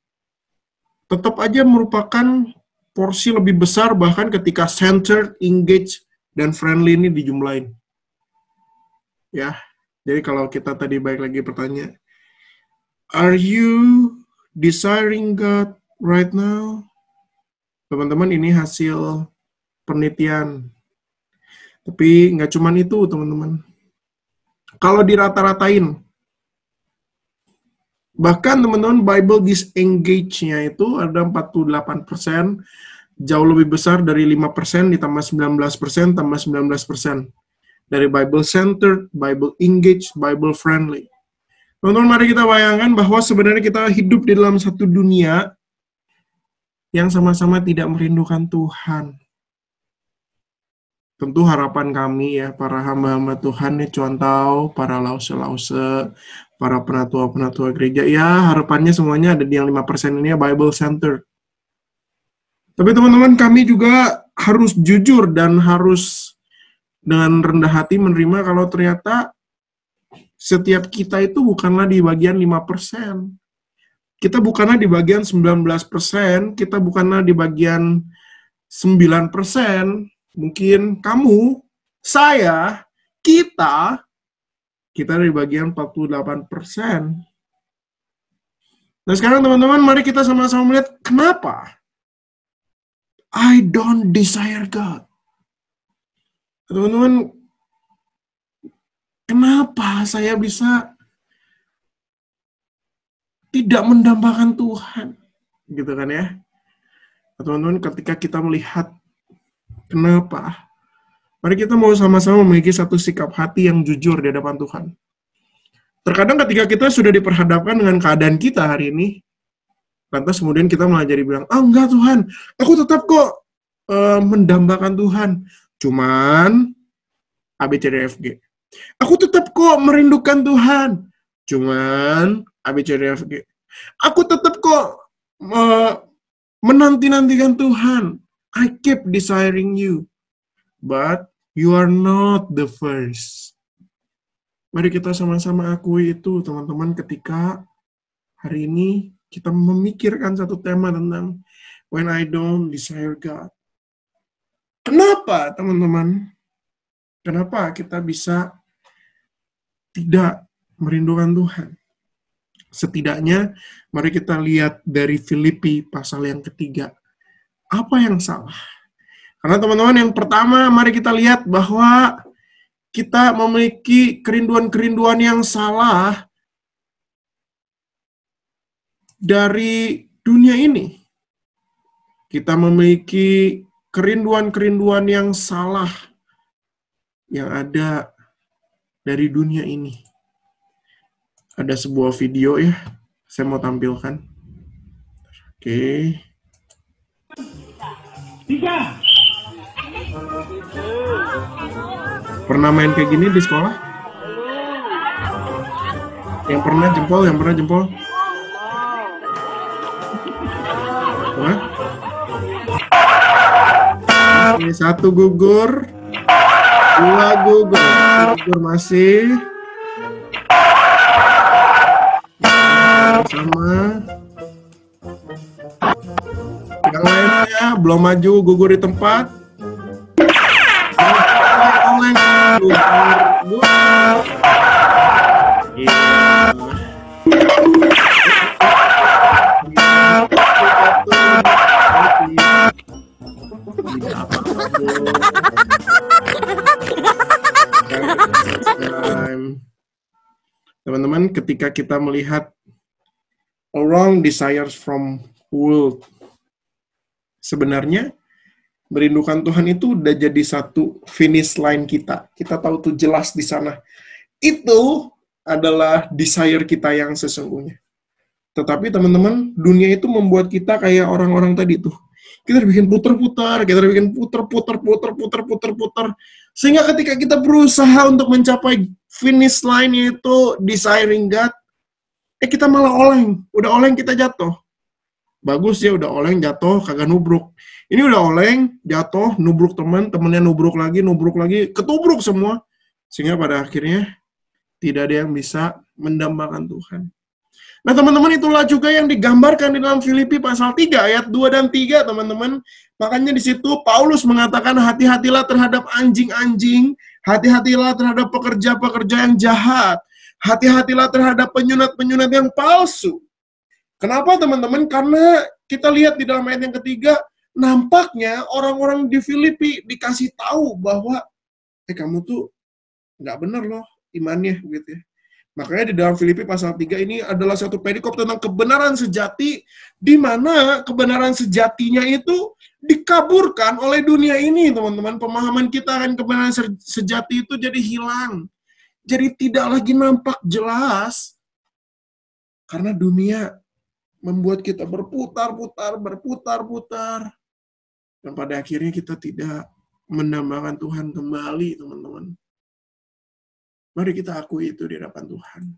tetap aja merupakan porsi lebih besar, bahkan ketika centered, engage, dan friendly ini dijumlahin. Ya, jadi kalau kita tadi balik lagi pertanyaan, are you desiring God right now? Teman-teman, ini hasil penelitian. Tapi nggak cuma itu, teman-teman. Kalau dirata-ratain, bahkan teman-teman, Bible disengage-nya itu ada 48%, jauh lebih besar dari 5%, ditambah 19%, tambah 19%. Dari Bible centered, Bible engaged, Bible friendly. Teman-teman, mari kita bayangkan bahwa sebenarnya kita hidup di dalam satu dunia yang sama-sama tidak merindukan Tuhan. Tentu harapan kami ya, para hamba-hamba Tuhan nih, contoh, para lause-lause, para penatua-penatua gereja, ya harapannya semuanya ada di yang 5% ini ya, Bible centered. Tapi teman-teman, kami juga harus jujur dan harus dengan rendah hati menerima kalau ternyata setiap kita itu bukanlah di bagian 5%. Kita bukanlah di bagian 19%, kita bukanlah di bagian 9%. Mungkin kamu, saya, kita di bagian 48%. Nah sekarang teman-teman, mari kita sama-sama melihat kenapa I don't desire God. Teman-teman, kenapa saya bisa tidak mendambakan Tuhan? Gitu kan ya. Teman-teman, ketika kita melihat kenapa, mari kita mau sama-sama memiliki satu sikap hati yang jujur di hadapan Tuhan. Terkadang ketika kita sudah diperhadapkan dengan keadaan kita hari ini, lantas kemudian kita malah jadi bilang, enggak Tuhan, aku tetap kok mendambakan Tuhan. Cuman ABCDFG. Aku tetap kok merindukan Tuhan. Cuman, ABCDFG. Aku tetap kok menanti-nantikan Tuhan. I keep desiring you. But you are not the first. Mari kita sama-sama akui itu, teman-teman, ketika hari ini kita memikirkan satu tema tentang when I don't desire God. Kenapa, teman-teman? Kenapa kita bisa tidak merindukan Tuhan? Setidaknya, mari kita lihat dari Filipi pasal yang ketiga. Apa yang salah? Karena teman-teman, yang pertama, mari kita lihat bahwa kita memiliki kerinduan-kerinduan yang salah dari dunia ini. Kita memiliki kerinduan-kerinduan yang salah yang ada dari dunia ini. Ada sebuah video ya, saya mau tampilkan. Oke. 3. Pernah main kayak gini di sekolah? Yang pernah jempol? Hah? Ini 1 gugur, 2 gugur masih. Sama. Yang lainnya belum maju, gugur di tempat. Teman-teman, ketika kita melihat wrong desires from world, sebenarnya merindukan Tuhan itu udah jadi satu finish line kita. Kita tahu tuh jelas di sana. Itu adalah desire kita yang sesungguhnya. Tetapi teman-teman, dunia itu membuat kita kayak orang-orang tadi tuh. Kita bikin putar-putar, sehingga ketika kita berusaha untuk mencapai finish line itu desiring God, kita malah oleng. Udah oleng kita jatuh. Bagus ya, udah oleng jatuh, kagak nubruk. Ini udah oleng, jatuh, nubruk temennya nubruk lagi, ketubruk semua. Sehingga pada akhirnya tidak ada yang bisa mendambakan Tuhan. Nah teman-teman, itulah juga yang digambarkan di dalam Filipi pasal 3 ayat 2 dan 3 teman-teman. Makanya di situ Paulus mengatakan hati-hatilah terhadap anjing-anjing, hati-hatilah terhadap pekerja-pekerja yang jahat, hati-hatilah terhadap penyunat-penyunat yang palsu. Kenapa teman-teman? Karena kita lihat di dalam ayat yang ketiga, nampaknya orang-orang di Filipi dikasih tahu bahwa kamu tuh nggak benar loh imannya gitu ya. Makanya di dalam Filipi pasal 3 ini adalah satu perikop tentang kebenaran sejati, di mana kebenaran sejatinya itu dikaburkan oleh dunia ini, teman-teman. Pemahaman kita akan kebenaran sejati itu jadi hilang. Jadi tidak lagi nampak jelas. Karena dunia membuat kita berputar-putar. Dan pada akhirnya kita tidak mendambakan Tuhan kembali, teman-teman. Mari kita akui itu di hadapan Tuhan.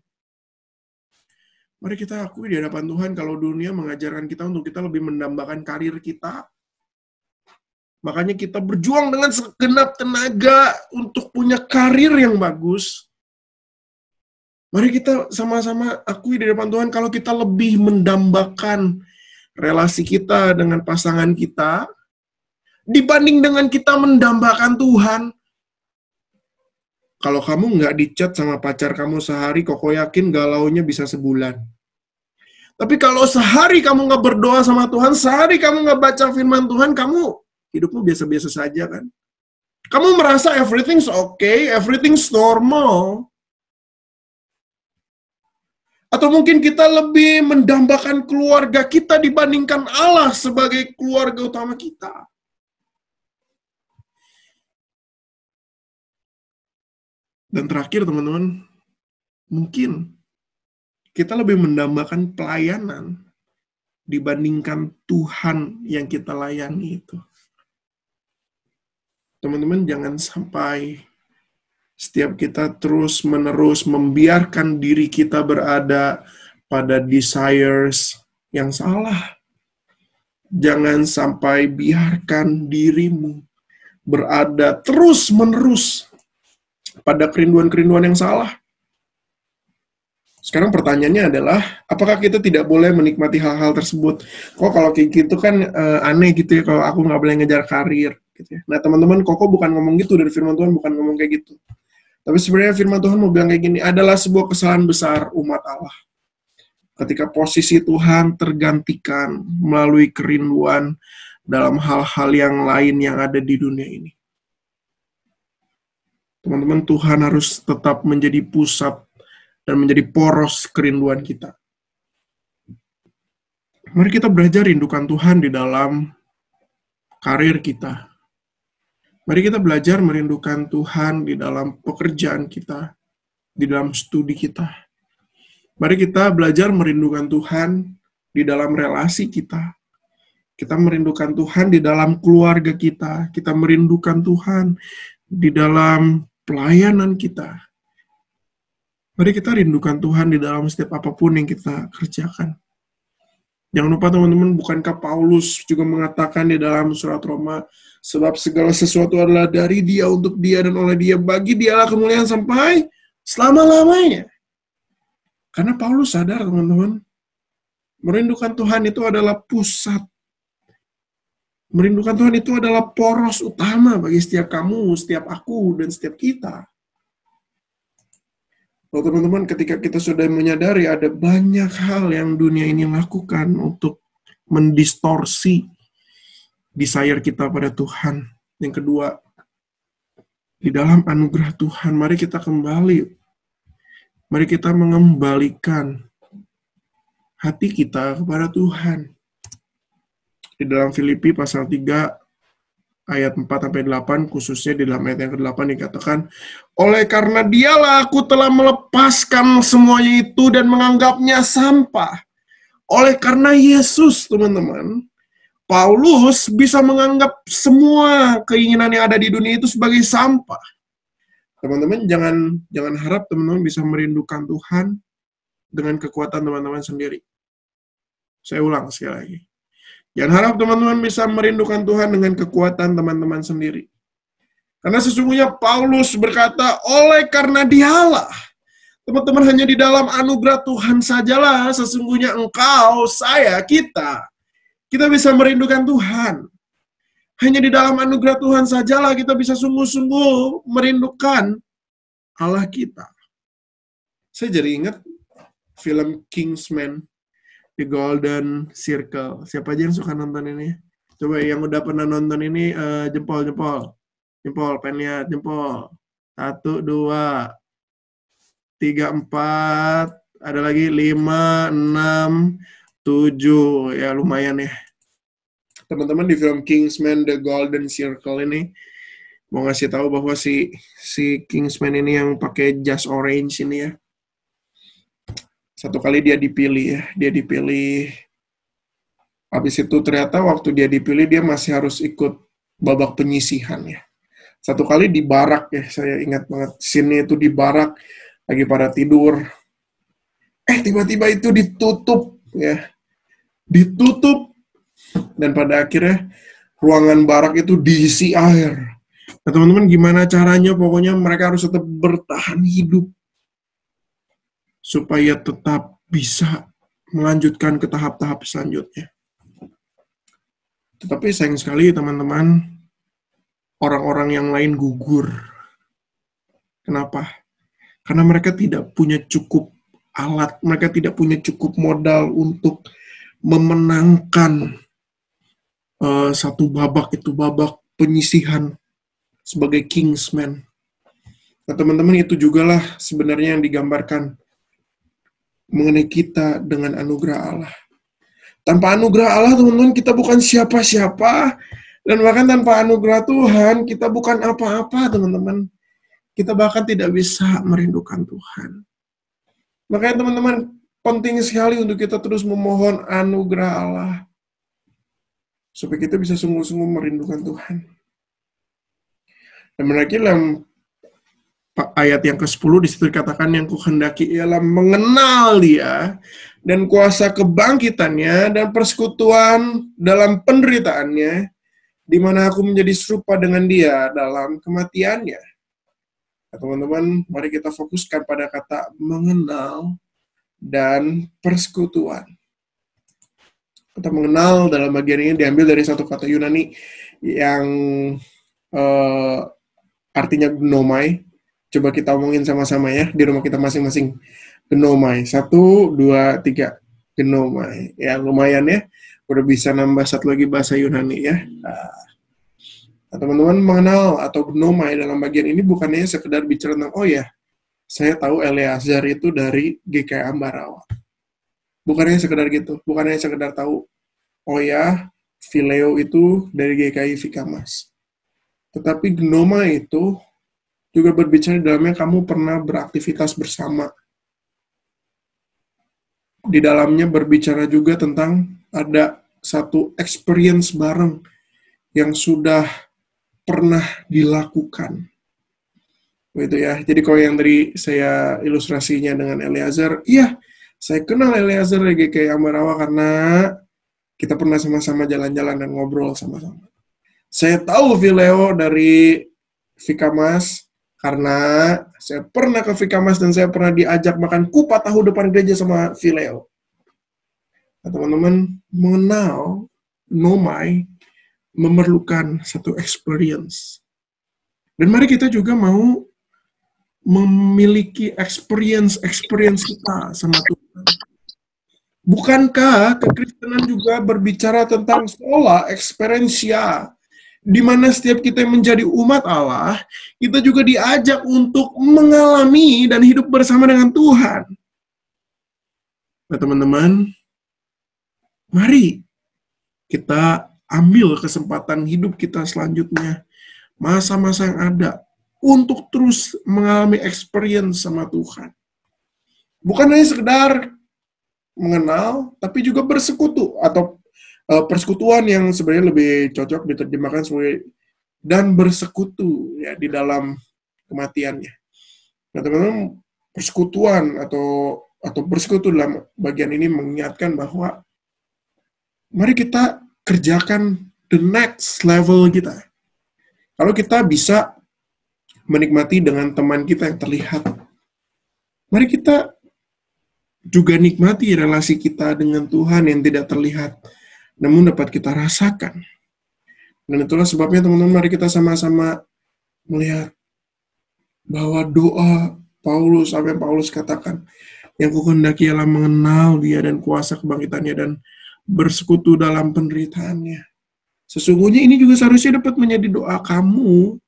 Mari kita akui di hadapan Tuhan kalau dunia mengajarkan kita untuk kita lebih mendambakan karir kita. Makanya kita berjuang dengan segenap tenaga untuk punya karir yang bagus. Mari kita sama-sama akui di hadapan Tuhan kalau kita lebih mendambakan relasi kita dengan pasangan kita dibanding dengan kita mendambakan Tuhan. Kalau kamu nggak dicat sama pacar kamu sehari, Koko yakin galaunya bisa sebulan. Tapi kalau sehari kamu nggak berdoa sama Tuhan, sehari kamu nggak baca firman Tuhan, kamu hidupmu biasa-biasa saja kan? Kamu merasa everything's okay, everything's normal. Atau mungkin kita lebih mendambakan keluarga kita dibandingkan Allah sebagai keluarga utama kita. Dan terakhir teman-teman, mungkin kita lebih mendambakan pelayanan dibandingkan Tuhan yang kita layani itu. Teman-teman jangan sampai Setiap kita terus-menerus membiarkan diri kita berada pada desires yang salah. Jangan sampai biarkan dirimu berada terus-menerus pada kerinduan-kerinduan yang salah. Sekarang pertanyaannya adalah, apakah kita tidak boleh menikmati hal-hal tersebut? Kok kalau kayak gitu kan aneh gitu ya, kalau aku nggak boleh ngejar karir. Gitu ya. Nah teman-teman, Koko bukan ngomong gitu dari firman Tuhan, bukan ngomong kayak gitu. Tapi sebenarnya firman Tuhan mau bilang kayak gini, adalah sebuah kesalahan besar umat Allah. Ketika posisi Tuhan tergantikan melalui kerinduan dalam hal-hal yang lain yang ada di dunia ini. Teman-teman, Tuhan harus tetap menjadi pusat dan menjadi poros kerinduan kita. Mari kita belajar rindukan Tuhan di dalam karir kita. Mari kita belajar merindukan Tuhan di dalam pekerjaan kita, di dalam studi kita. Mari kita belajar merindukan Tuhan di dalam relasi kita. Kita merindukan Tuhan di dalam keluarga kita. Kita merindukan Tuhan di dalam pelayanan kita. Mari kita rindukan Tuhan di dalam setiap apapun yang kita kerjakan. Jangan lupa teman-teman, bukankah Paulus juga mengatakan di dalam surat Roma, sebab segala sesuatu adalah dari Dia, untuk Dia, dan oleh Dia, bagi Dialah kemuliaan sampai selama-lamanya. Karena Paulus sadar, teman-teman, merindukan Tuhan itu adalah pusat. Merindukan Tuhan itu adalah poros utama bagi setiap kamu, setiap aku, dan setiap kita. Kalau teman-teman, ketika kita sudah menyadari ada banyak hal yang dunia ini lakukan untuk mendistorsi desire kita pada Tuhan. Yang kedua, di dalam anugerah Tuhan, mari kita kembali. Mari kita mengembalikan hati kita kepada Tuhan. Di dalam Filipi pasal 3, ayat 4-8, khususnya di dalam ayat yang ke-8 dikatakan, oleh karena Dialah aku telah melepaskan semuanya itu dan menganggapnya sampah. Oleh karena Yesus, teman-teman, Paulus bisa menganggap semua keinginan yang ada di dunia itu sebagai sampah. Teman-teman, jangan harap teman-teman bisa merindukan Tuhan dengan kekuatan teman-teman sendiri. Saya ulang sekali lagi. Jangan harap teman-teman bisa merindukan Tuhan dengan kekuatan teman-teman sendiri. Karena sesungguhnya Paulus berkata, oleh karena Dialah. Teman-teman, hanya di dalam anugerah Tuhan sajalah sesungguhnya engkau, saya, kita bisa merindukan Tuhan. Hanya di dalam anugerah Tuhan sajalah kita bisa sungguh-sungguh merindukan Allah kita. Saya jadi ingat film Kingsman, The Golden Circle. Siapa aja yang suka nonton ini? Coba yang udah pernah nonton ini, jempol. Jempol, pengen lihat, jempol. 1, 2, 3, 4, ada lagi 5, 6, 7. Ya lumayan ya. Teman-teman, di film Kingsman, The Golden Circle ini, mau ngasih tahu bahwa si Kingsman ini yang pakai jas orange ini ya. Satu kali dia dipilih. Habis itu ternyata waktu dia dipilih, dia masih harus ikut babak penyisihan ya. Satu kali di barak ya, saya ingat banget. Scene-nya itu di barak, lagi pada tidur. Tiba-tiba itu ditutup ya. Ditutup. Dan pada akhirnya, ruangan barak itu diisi air. Nah teman-teman, gimana caranya? Pokoknya mereka harus tetap bertahan hidup. Supaya tetap bisa melanjutkan ke tahap-tahap selanjutnya. Tetapi sayang sekali teman-teman, orang-orang yang lain gugur. Kenapa? Karena mereka tidak punya cukup alat, mereka tidak punya cukup modal untuk memenangkan satu babak, itu babak penyisihan sebagai Kingsman. Nah teman-teman, itu jugalah sebenarnya yang digambarkan mengenai kita dengan anugerah Allah. Tanpa anugerah Allah, teman-teman, kita bukan siapa-siapa. Dan bahkan tanpa anugerah Tuhan, kita bukan apa-apa, teman-teman. Kita bahkan tidak bisa merindukan Tuhan. Makanya, teman-teman, penting sekali untuk kita terus memohon anugerah Allah. Supaya kita bisa sungguh-sungguh merindukan Tuhan. Dan menaiki dalam ayat yang ke-10 di situ dikatakan yang kuhendaki ialah mengenal Dia dan kuasa kebangkitannya dan persekutuan dalam penderitaannya, di mana aku menjadi serupa dengan Dia dalam kematiannya. Nah, teman-teman, mari kita fokuskan pada kata mengenal dan persekutuan. Kata mengenal dalam bagian ini diambil dari satu kata Yunani yang artinya gnomai. Coba kita omongin sama-sama ya di rumah kita masing-masing. Gnomai. 1, 2, 3. Gnomai. Ya lumayan ya. Udah bisa nambah satu lagi bahasa Yunani ya. Nah, teman-teman, mengenal atau gnomai dalam bagian ini bukannya sekedar bicara tentang, oh ya, saya tahu Eleazar itu dari GKI Ambarawa. Bukannya sekedar gitu. Bukannya sekedar tahu, oh ya, Phileo itu dari GKI Vikamas. Tetapi gnomai itu juga berbicara di dalamnya kamu pernah beraktivitas bersama. Di dalamnya berbicara juga tentang ada satu experience bareng yang sudah pernah dilakukan. Begitu ya. Jadi kalau yang tadi saya ilustrasinya dengan Eleazar, iya, saya kenal Eleazar dari GKI Ambarawa karena kita pernah sama-sama jalan-jalan dan ngobrol sama-sama. Saya tahu Phileo dari Vikamas karena saya pernah ke Vikamas dan saya pernah diajak makan kupat tahu depan gereja sama Phileo. Nah, teman-teman, mengenal nomai memerlukan satu experience. Dan mari kita juga mau memiliki experience kita sama Tuhan. Bukankah kekristenan juga berbicara tentang sola experientia, di mana setiap kita yang menjadi umat Allah, kita juga diajak untuk mengalami dan hidup bersama dengan Tuhan. Nah, teman-teman, mari kita ambil kesempatan hidup kita selanjutnya, masa-masa yang ada, untuk terus mengalami experience sama Tuhan. Bukan hanya sekedar mengenal, tapi juga bersekutu, atau persekutuan yang sebenarnya lebih cocok diterjemahkan sebagai dan bersekutu ya di dalam kematiannya. Nah, teman-teman, persekutuan atau bersekutu dalam bagian ini mengingatkan bahwa mari kita kerjakan the next level kita. Kalau kita bisa menikmati dengan teman kita yang terlihat, mari kita juga nikmati relasi kita dengan Tuhan yang tidak terlihat, namun dapat kita rasakan. Dan itulah sebabnya teman-teman, mari kita sama-sama melihat bahwa doa Paulus, apa yang Paulus katakan, yang kuhendaki ialah mengenal Dia dan kuasa kebangkitannya dan bersekutu dalam penderitaannya. Sesungguhnya ini juga seharusnya dapat menjadi doa kamu,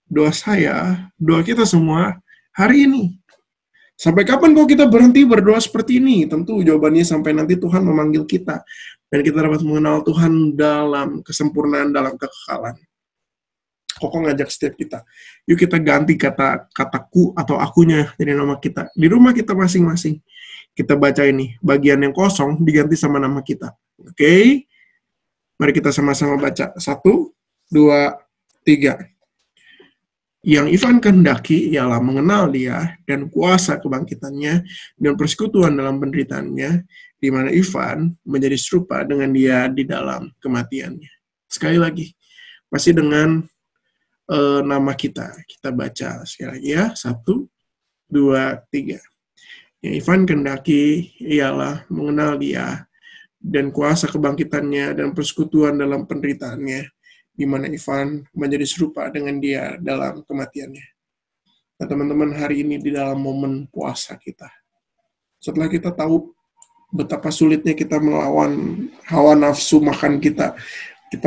doa saya, doa kita semua hari ini. Sampai kapan kok kita berhenti berdoa seperti ini? Tentu jawabannya sampai nanti Tuhan memanggil kita dan kita dapat mengenal Tuhan dalam kesempurnaan, dalam kekekalan. Kok ngajak setiap kita, yuk kita ganti kataku atau akunya jadi nama kita. Di rumah kita masing-masing, kita baca ini, bagian yang kosong diganti sama nama kita. Oke? Mari kita sama-sama baca. 1, 2, 3. Yang Ivan kehendaki ialah mengenal Dia dan kuasa kebangkitannya dan persekutuan dalam penderitaannya, di mana Ivan menjadi serupa dengan Dia di dalam kematiannya. Sekali lagi, masih dengan nama kita. Kita baca sekali lagi ya. 1, 2, 3. Yang Ivan kehendaki ialah mengenal Dia dan kuasa kebangkitannya dan persekutuan dalam penderitaannya, di mana Ivan menjadi serupa dengan Dia dalam kematiannya. Nah, teman-teman, hari ini di dalam momen puasa kita, setelah kita tahu betapa sulitnya kita melawan hawa nafsu makan kita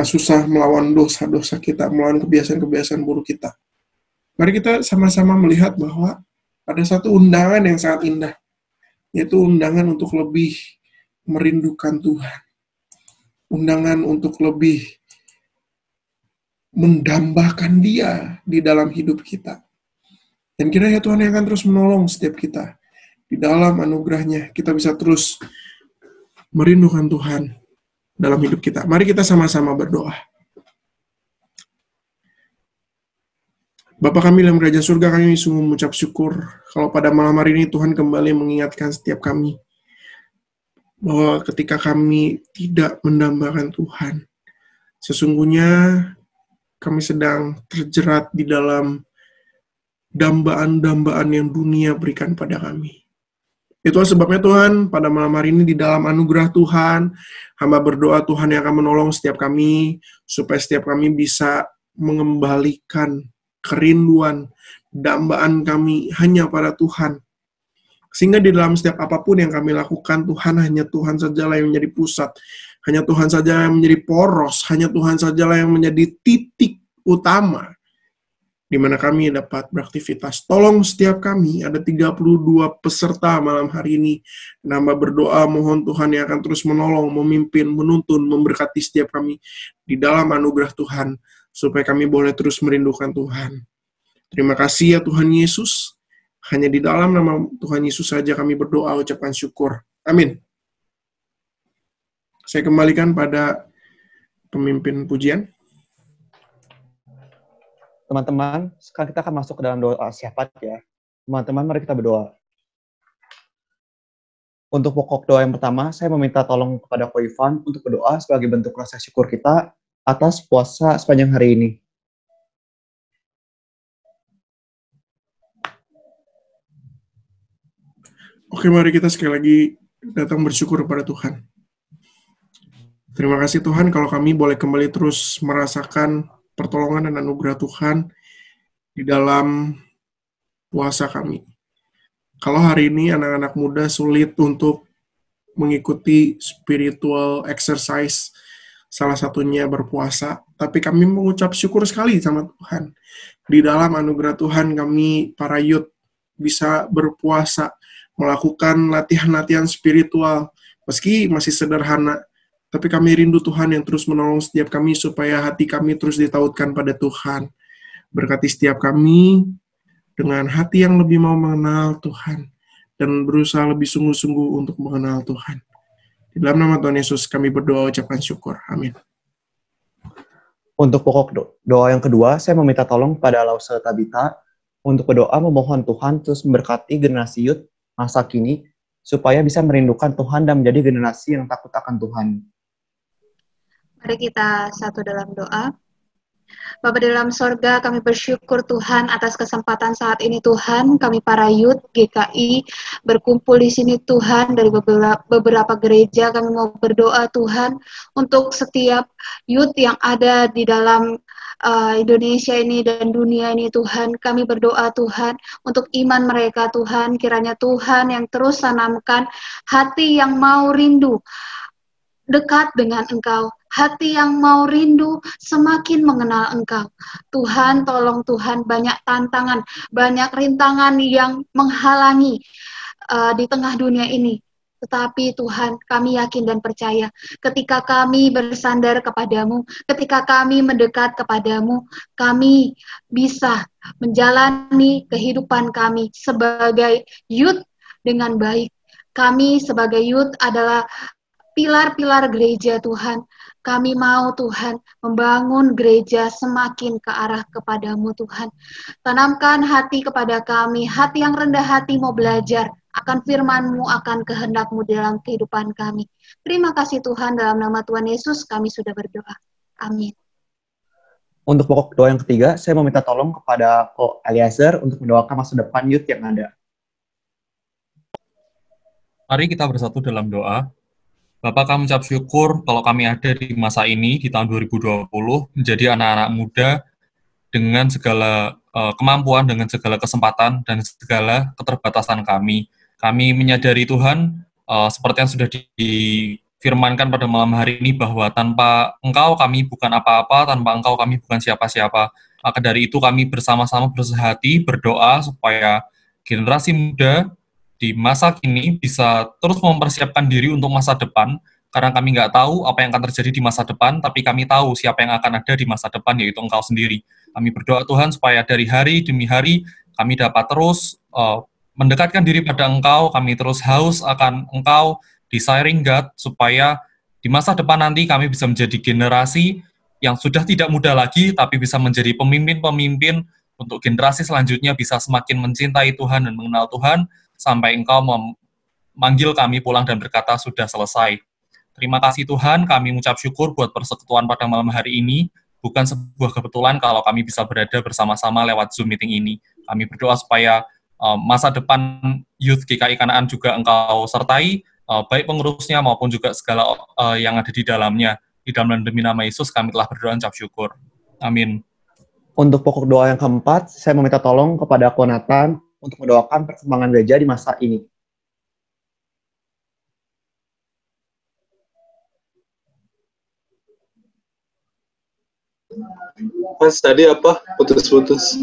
susah melawan dosa-dosa kita, melawan kebiasaan-kebiasaan buruk kita. Mari kita sama-sama melihat bahwa ada satu undangan yang sangat indah, yaitu undangan untuk lebih merindukan Tuhan. Undangan untuk lebih mendambakan Dia di dalam hidup kita. Dan kiranya Tuhan yang akan terus menolong setiap kita. Di dalam anugerah-Nya, kita bisa terus merindukan Tuhan dalam hidup kita. Mari kita sama-sama berdoa. Bapa kami dalam kerajaan surga, kami sungguh mengucap syukur kalau pada malam hari ini Tuhan kembali mengingatkan setiap kami bahwa ketika kami tidak mendambakan Tuhan, sesungguhnya kami sedang terjerat di dalam dambaan-dambaan yang dunia berikan pada kami. Itu sebabnya Tuhan, pada malam hari ini di dalam anugerah Tuhan, hamba berdoa Tuhan yang akan menolong setiap kami, supaya setiap kami bisa mengembalikan kerinduan, dambaan kami hanya pada Tuhan. Sehingga di dalam setiap apapun yang kami lakukan, Tuhan hanya Tuhan sajalah yang menjadi pusat. Hanya Tuhan saja yang menjadi poros, hanya Tuhan sajalah yang menjadi titik utama di mana kami dapat beraktivitas. Tolong setiap kami, ada 32 peserta malam hari ini. Dan hamba berdoa, mohon Tuhan yang akan terus menolong, memimpin, menuntun, memberkati setiap kami di dalam anugerah Tuhan, supaya kami boleh terus merindukan Tuhan. Terima kasih ya Tuhan Yesus. Hanya di dalam nama Tuhan Yesus saja kami berdoa, ucapkan syukur. Amin. Saya kembalikan pada pemimpin pujian. Teman-teman, sekarang kita akan masuk ke dalam doa syafaat ya. Teman-teman, mari kita berdoa. Untuk pokok doa yang pertama, saya meminta tolong kepada Ko Ivan untuk berdoa sebagai bentuk rasa syukur kita atas puasa sepanjang hari ini. Oke, mari kita sekali lagi datang bersyukur kepada Tuhan. Terima kasih Tuhan kalau kami boleh kembali terus merasakan pertolongan dan anugerah Tuhan di dalam puasa kami. Kalau hari ini anak-anak muda sulit untuk mengikuti spiritual exercise, salah satunya berpuasa, tapi kami mengucap syukur sekali sama Tuhan. Di dalam anugerah Tuhan kami, para youth, bisa berpuasa, melakukan latihan-latihan spiritual, meski masih sederhana, tapi kami rindu Tuhan yang terus menolong setiap kami supaya hati kami terus ditautkan pada Tuhan. Berkati setiap kami dengan hati yang lebih mau mengenal Tuhan dan berusaha lebih sungguh-sungguh untuk mengenal Tuhan. Di dalam nama Tuhan Yesus kami berdoa ucapkan syukur. Amin. Untuk pokok doa yang kedua, saya meminta tolong pada Lause Tabita untuk berdoa memohon Tuhan terus memberkati generasi youth masa kini supaya bisa merindukan Tuhan dan menjadi generasi yang takut akan Tuhan. Mari kita satu dalam doa. Bapa di dalam sorga, kami bersyukur Tuhan atas kesempatan saat ini Tuhan, kami para youth GKI berkumpul di sini Tuhan dari beberapa gereja. Kami mau berdoa Tuhan untuk setiap youth yang ada di dalam Indonesia ini dan dunia ini Tuhan. Kami berdoa Tuhan untuk iman mereka Tuhan, kiranya Tuhan yang terus tanamkan hati yang mau rindu dekat dengan Engkau, hati yang mau rindu semakin mengenal Engkau. Tuhan, tolong Tuhan, banyak tantangan, banyak rintangan yang menghalangi di tengah dunia ini. Tetapi Tuhan, kami yakin dan percaya ketika kami bersandar kepadamu, ketika kami mendekat kepadamu, kami bisa menjalani kehidupan kami sebagai youth dengan baik. Kami sebagai youth adalah pilar-pilar gereja Tuhan. Kami mau Tuhan membangun gereja semakin ke arah kepadamu Tuhan. Tanamkan hati kepada kami, hati yang rendah hati mau belajar akan firman-Mu, akan kehendak-Mu dalam kehidupan kami. Terima kasih Tuhan, dalam nama Tuhan Yesus kami sudah berdoa. Amin. Untuk pokok doa yang ketiga, saya meminta tolong kepada Ko Eliezer untuk mendoakan masa depan youth yang ada. Mari kita bersatu dalam doa. Bapak, kami ucap syukur kalau kami ada di masa ini, di tahun 2020, menjadi anak-anak muda dengan segala kemampuan, dengan segala kesempatan, dan segala keterbatasan kami. Kami menyadari Tuhan, seperti yang sudah difirmankan pada malam hari ini, bahwa tanpa Engkau kami bukan apa-apa, tanpa Engkau kami bukan siapa-siapa. Maka dari itu kami bersama-sama bersehati, berdoa supaya generasi muda di masa kini bisa terus mempersiapkan diri untuk masa depan, karena kami nggak tahu apa yang akan terjadi di masa depan, tapi kami tahu siapa yang akan ada di masa depan, yaitu Engkau sendiri. Kami berdoa Tuhan supaya dari hari demi hari kami dapat terus mendekatkan diri pada Engkau, kami terus haus akan Engkau, desiring God, supaya di masa depan nanti kami bisa menjadi generasi yang sudah tidak muda lagi, tapi bisa menjadi pemimpin-pemimpin untuk generasi selanjutnya bisa semakin mencintai Tuhan dan mengenal Tuhan, sampai Engkau memanggil kami pulang dan berkata, sudah selesai. Terima kasih Tuhan, kami mengucap syukur buat persekutuan pada malam hari ini. Bukan sebuah kebetulan kalau kami bisa berada bersama-sama lewat Zoom meeting ini. Kami berdoa supaya masa depan Youth GKI Kanaan juga Engkau sertai, baik pengurusnya maupun juga segala yang ada di dalamnya. Di dalam demi nama Yesus kami telah berdoa dan ucap syukur. Amin. Untuk pokok doa yang keempat, saya meminta tolong kepada Ko Nathan untuk mendoakan perkembangan gereja di masa ini. Mas, tadi apa? Putus-putus.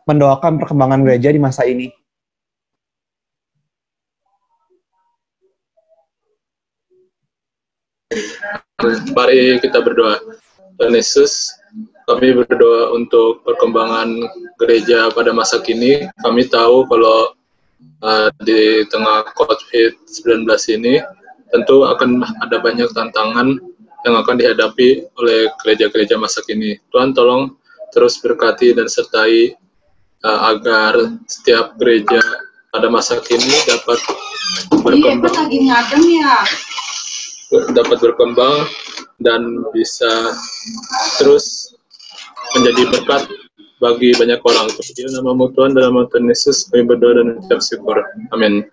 Mendoakan perkembangan gereja di masa ini. Mari kita berdoa. Tuhan Yesus, kami berdoa untuk perkembangan gereja pada masa kini. Kami tahu kalau di tengah COVID-19 ini, tentu akan ada banyak tantangan yang akan dihadapi oleh gereja-gereja masa kini. Tuhan tolong terus berkati dan sertai agar setiap gereja pada masa kini dapat berkembang. Dapat berkembang dan bisa terus menjadi berkat bagi banyak orang. Di nama Tuhan dan nama Tuhan Yesus kami berdoa dan ucap syukur. Amin.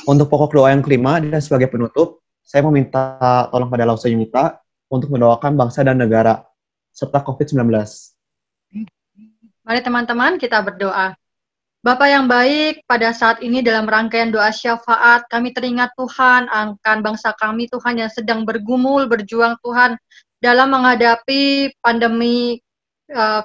Untuk pokok doa yang kelima dan sebagai penutup, saya meminta tolong pada Lausa Yunita untuk mendoakan bangsa dan negara serta COVID-19. Mari teman-teman kita berdoa. Bapa yang baik, pada saat ini dalam rangkaian doa syafaat, kami teringat Tuhan akan bangsa kami Tuhan yang sedang bergumul, berjuang Tuhan dalam menghadapi pandemi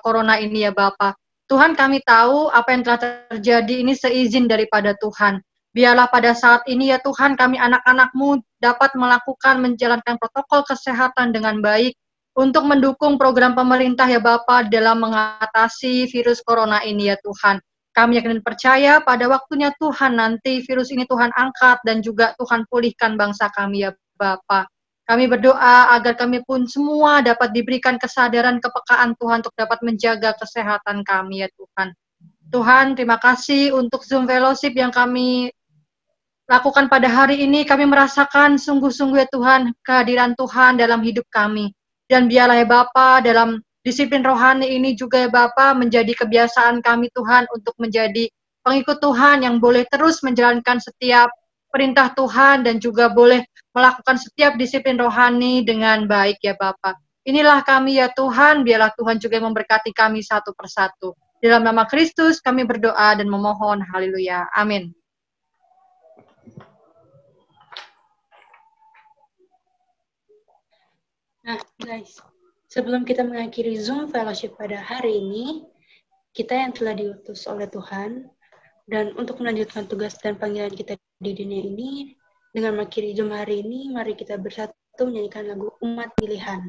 corona ini ya Bapa. Tuhan kami tahu apa yang telah terjadi ini seizin daripada Tuhan. Biarlah pada saat ini ya Tuhan kami anak-anak-Mu dapat melakukan menjalankan protokol kesehatan dengan baik untuk mendukung program pemerintah ya Bapa dalam mengatasi virus corona ini ya Tuhan. Kami yakin dan percaya pada waktunya Tuhan nanti virus ini Tuhan angkat dan juga Tuhan pulihkan bangsa kami ya Bapa. Kami berdoa agar kami pun semua dapat diberikan kesadaran kepekaan Tuhan untuk dapat menjaga kesehatan kami ya Tuhan. Tuhan terima kasih untuk Zoom Fellowship yang kami lakukan pada hari ini. Kami merasakan sungguh-sungguh ya Tuhan, kehadiran Tuhan dalam hidup kami. Dan biarlah ya Bapa dalam disiplin rohani ini juga ya Bapa menjadi kebiasaan kami Tuhan untuk menjadi pengikut Tuhan yang boleh terus menjalankan setiap perintah Tuhan dan juga boleh melakukan setiap disiplin rohani dengan baik ya Bapa. Inilah kami ya Tuhan, biarlah Tuhan juga memberkati kami satu persatu. Dalam nama Kristus kami berdoa dan memohon, haleluya, amin. Nah, guys, sebelum kita mengakhiri Zoom Fellowship pada hari ini, kita yang telah diutus oleh Tuhan, dan untuk melanjutkan tugas dan panggilan kita di dunia ini, dengan mengakhiri Zoom hari ini, mari kita bersatu menyanyikan lagu Umat Pilihan.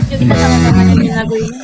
Yuk kita sama-sama nyanyiin lagu ini.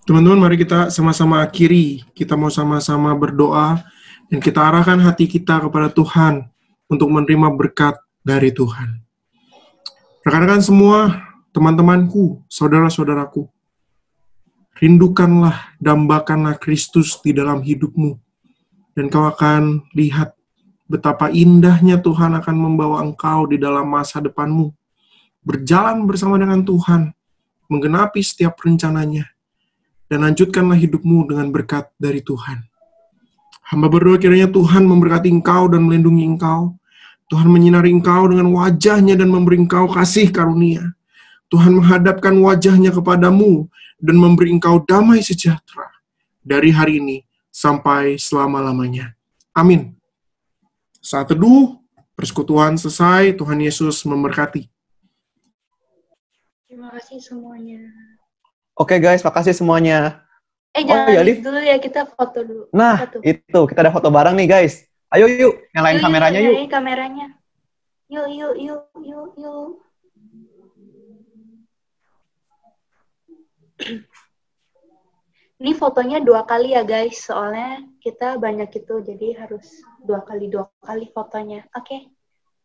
Teman-teman, mari kita sama-sama akhiri. Kita mau sama-sama berdoa dan kita arahkan hati kita kepada Tuhan untuk menerima berkat dari Tuhan. Rekan-rekan semua, teman-temanku, saudara-saudaraku, rindukanlah, dambakanlah Kristus di dalam hidupmu. Dan kau akan lihat betapa indahnya Tuhan akan membawa engkau di dalam masa depanmu. Berjalan bersama dengan Tuhan, menggenapi setiap rencananya. Dan lanjutkanlah hidupmu dengan berkat dari Tuhan. Hamba berdoa kiranya Tuhan memberkati engkau dan melindungi engkau. Tuhan menyinari engkau dengan wajahnya dan memberi engkau kasih karunia. Tuhan menghadapkan wajahnya kepadamu dan memberi engkau damai sejahtera dari hari ini sampai selama-lamanya. Amin. Saat teduh, persekutuan selesai. Tuhan Yesus memberkati. Terima kasih semuanya. Oke guys, makasih semuanya. Jangan dulu ya, kita foto dulu. Nah, itu, kita ada foto bareng nih guys. Ayo yuk, nyalain kameranya yuk. Nyalain kameranya. Yuk. Ini fotonya 2 kali ya guys, soalnya kita banyak itu, jadi harus 2 kali fotonya. Oke.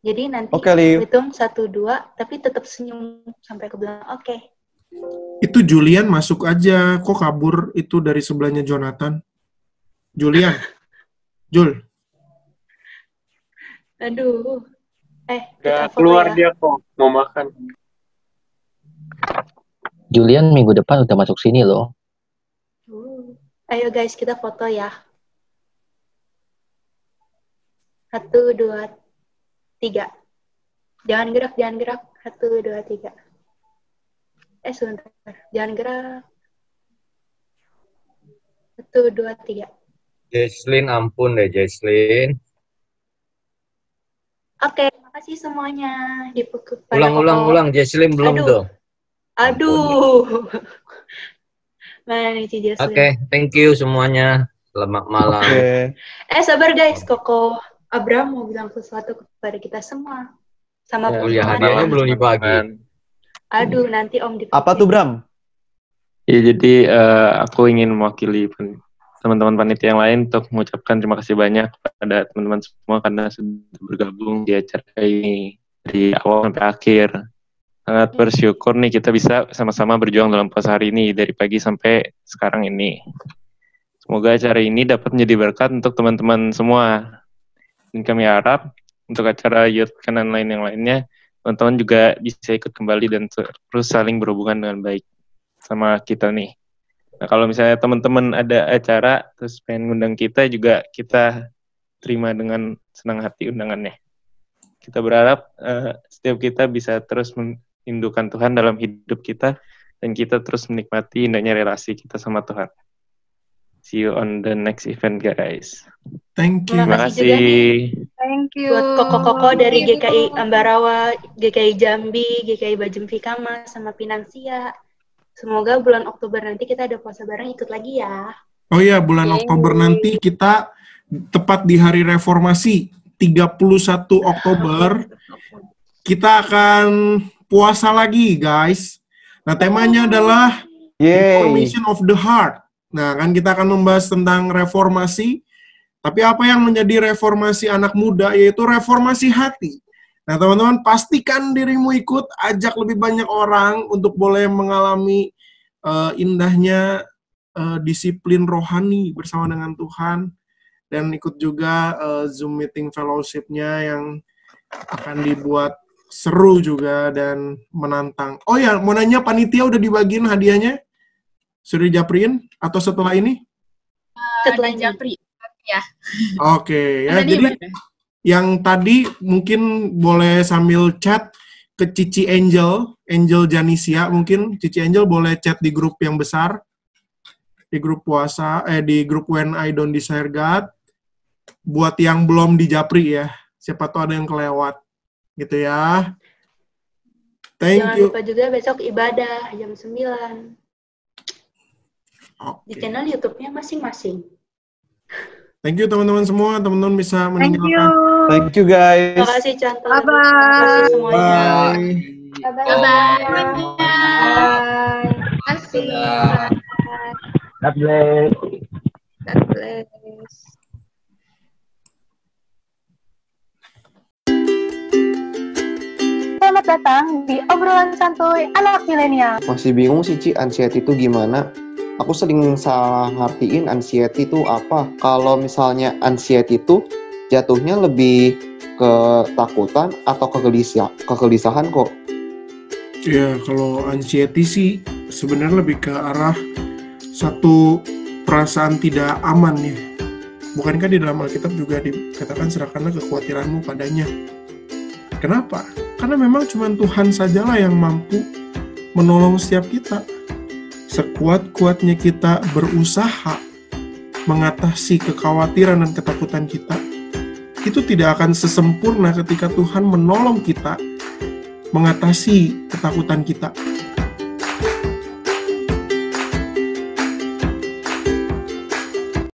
Jadi nanti hitung 1, 2, tapi tetap senyum sampai ke belakang. Oke. Itu Julian masuk aja, kok kabur itu dari sebelahnya Jonathan? Julian, Jul. Aduh. Gak keluar ya. Dia kok, mau makan. Julian minggu depan udah masuk sini loh. Ayo guys, kita foto ya. 1, 2, 3. Jangan gerak. 1, 2, 3. Sebentar. Jangan gerak. 1, 2, 3. Jesslyn, ampun deh Jesslyn. Oke, makasih semuanya. Dipukul. Ulang, Jesslyn belum tuh. Aduh. Mana nih Jesslyn? Oke, thank you semuanya. Selamat malam. Sabar guys, Koko Abram mau bilang sesuatu kepada kita semua. Sama ya, hadiahnya belum dibagi. Aduh, nanti Om dibagi. Apa tuh, Bram? Ya, jadi aku ingin mewakili teman-teman panitia yang lain untuk mengucapkan terima kasih banyak kepada teman-teman semua karena sudah bergabung di acara ini dari awal sampai akhir. Sangat bersyukur nih kita bisa sama-sama berjuang dalam puasa hari ini dari pagi sampai sekarang ini. Semoga acara ini dapat menjadi berkat untuk teman-teman semua. Dan kami harap untuk acara Youth Kanan lain yang lainnya, teman-teman juga bisa ikut kembali dan terus saling berhubungan dengan baik sama kita nih. Nah, kalau misalnya teman-teman ada acara terus pengen ngundang kita juga, kita terima dengan senang hati undangannya. Kita berharap setiap kita bisa terus merindukan Tuhan dalam hidup kita dan kita terus menikmati indahnya relasi kita sama Tuhan. See you on the next event, guys. Thank you. Terima kasih. Thank you. Buat koko-koko dari GKI Ambarawa, GKI Jambi, GKI Bajem Fikama, sama Pinangsia. Semoga bulan Oktober nanti kita ada puasa bareng, ikut lagi ya. Oh iya, bulan Oktober nanti kita tepat di hari reformasi, 31 Oktober, kita akan puasa lagi, guys. Nah, temanya adalah Reformation of the Heart. Nah, kan kita akan membahas tentang reformasi, tapi apa yang menjadi reformasi anak muda, yaitu reformasi hati. Nah, teman-teman, pastikan dirimu ikut, ajak lebih banyak orang untuk boleh mengalami indahnya disiplin rohani bersama dengan Tuhan, dan ikut juga Zoom meeting fellowship-nya yang akan dibuat seru juga dan menantang. Oh ya, mau nanya, panitia udah dibagiin hadiahnya? Sudah dijapriin atau setelah ini? Setelah japri, ya. Oke, ya. Jadi yang tadi mungkin boleh sambil chat ke Cici Angel Janisia, mungkin Cici Angel boleh chat di grup yang besar, di grup puasa, di grup When I Don't Desire God. Buat yang belum dijapri ya, siapa tahu ada yang kelewat, gitu ya. Thank you. Jangan lupa juga besok ibadah jam 9. Di channel YouTube-nya masing-masing. Thank you teman-teman semua, teman-teman bisa meninggalkan. Thank you guys. Terima kasih Chantal. Bye-bye. Terima kasih semuanya. Bye-bye. Terima kasih. God bless. God bless. Selamat datang di obrolan santuy anak milenial. Masih bingung sih Ci, anxiety itu gimana? Aku sering salah ngertiin anxiety itu apa. Kalau misalnya anxiety itu jatuhnya lebih ke takutan atau kegelisahan kok. Ya, kalau anxiety sih sebenarnya lebih ke arah satu perasaan tidak aman ya. Bukankah di dalam Alkitab juga dikatakan serahkanlah kekhawatiranmu padanya. Kenapa? Karena memang cuma Tuhan sajalah yang mampu menolong setiap kita. Sekuat-kuatnya kita berusaha mengatasi kekhawatiran dan ketakutan kita, itu tidak akan sesempurna ketika Tuhan menolong kita mengatasi ketakutan kita.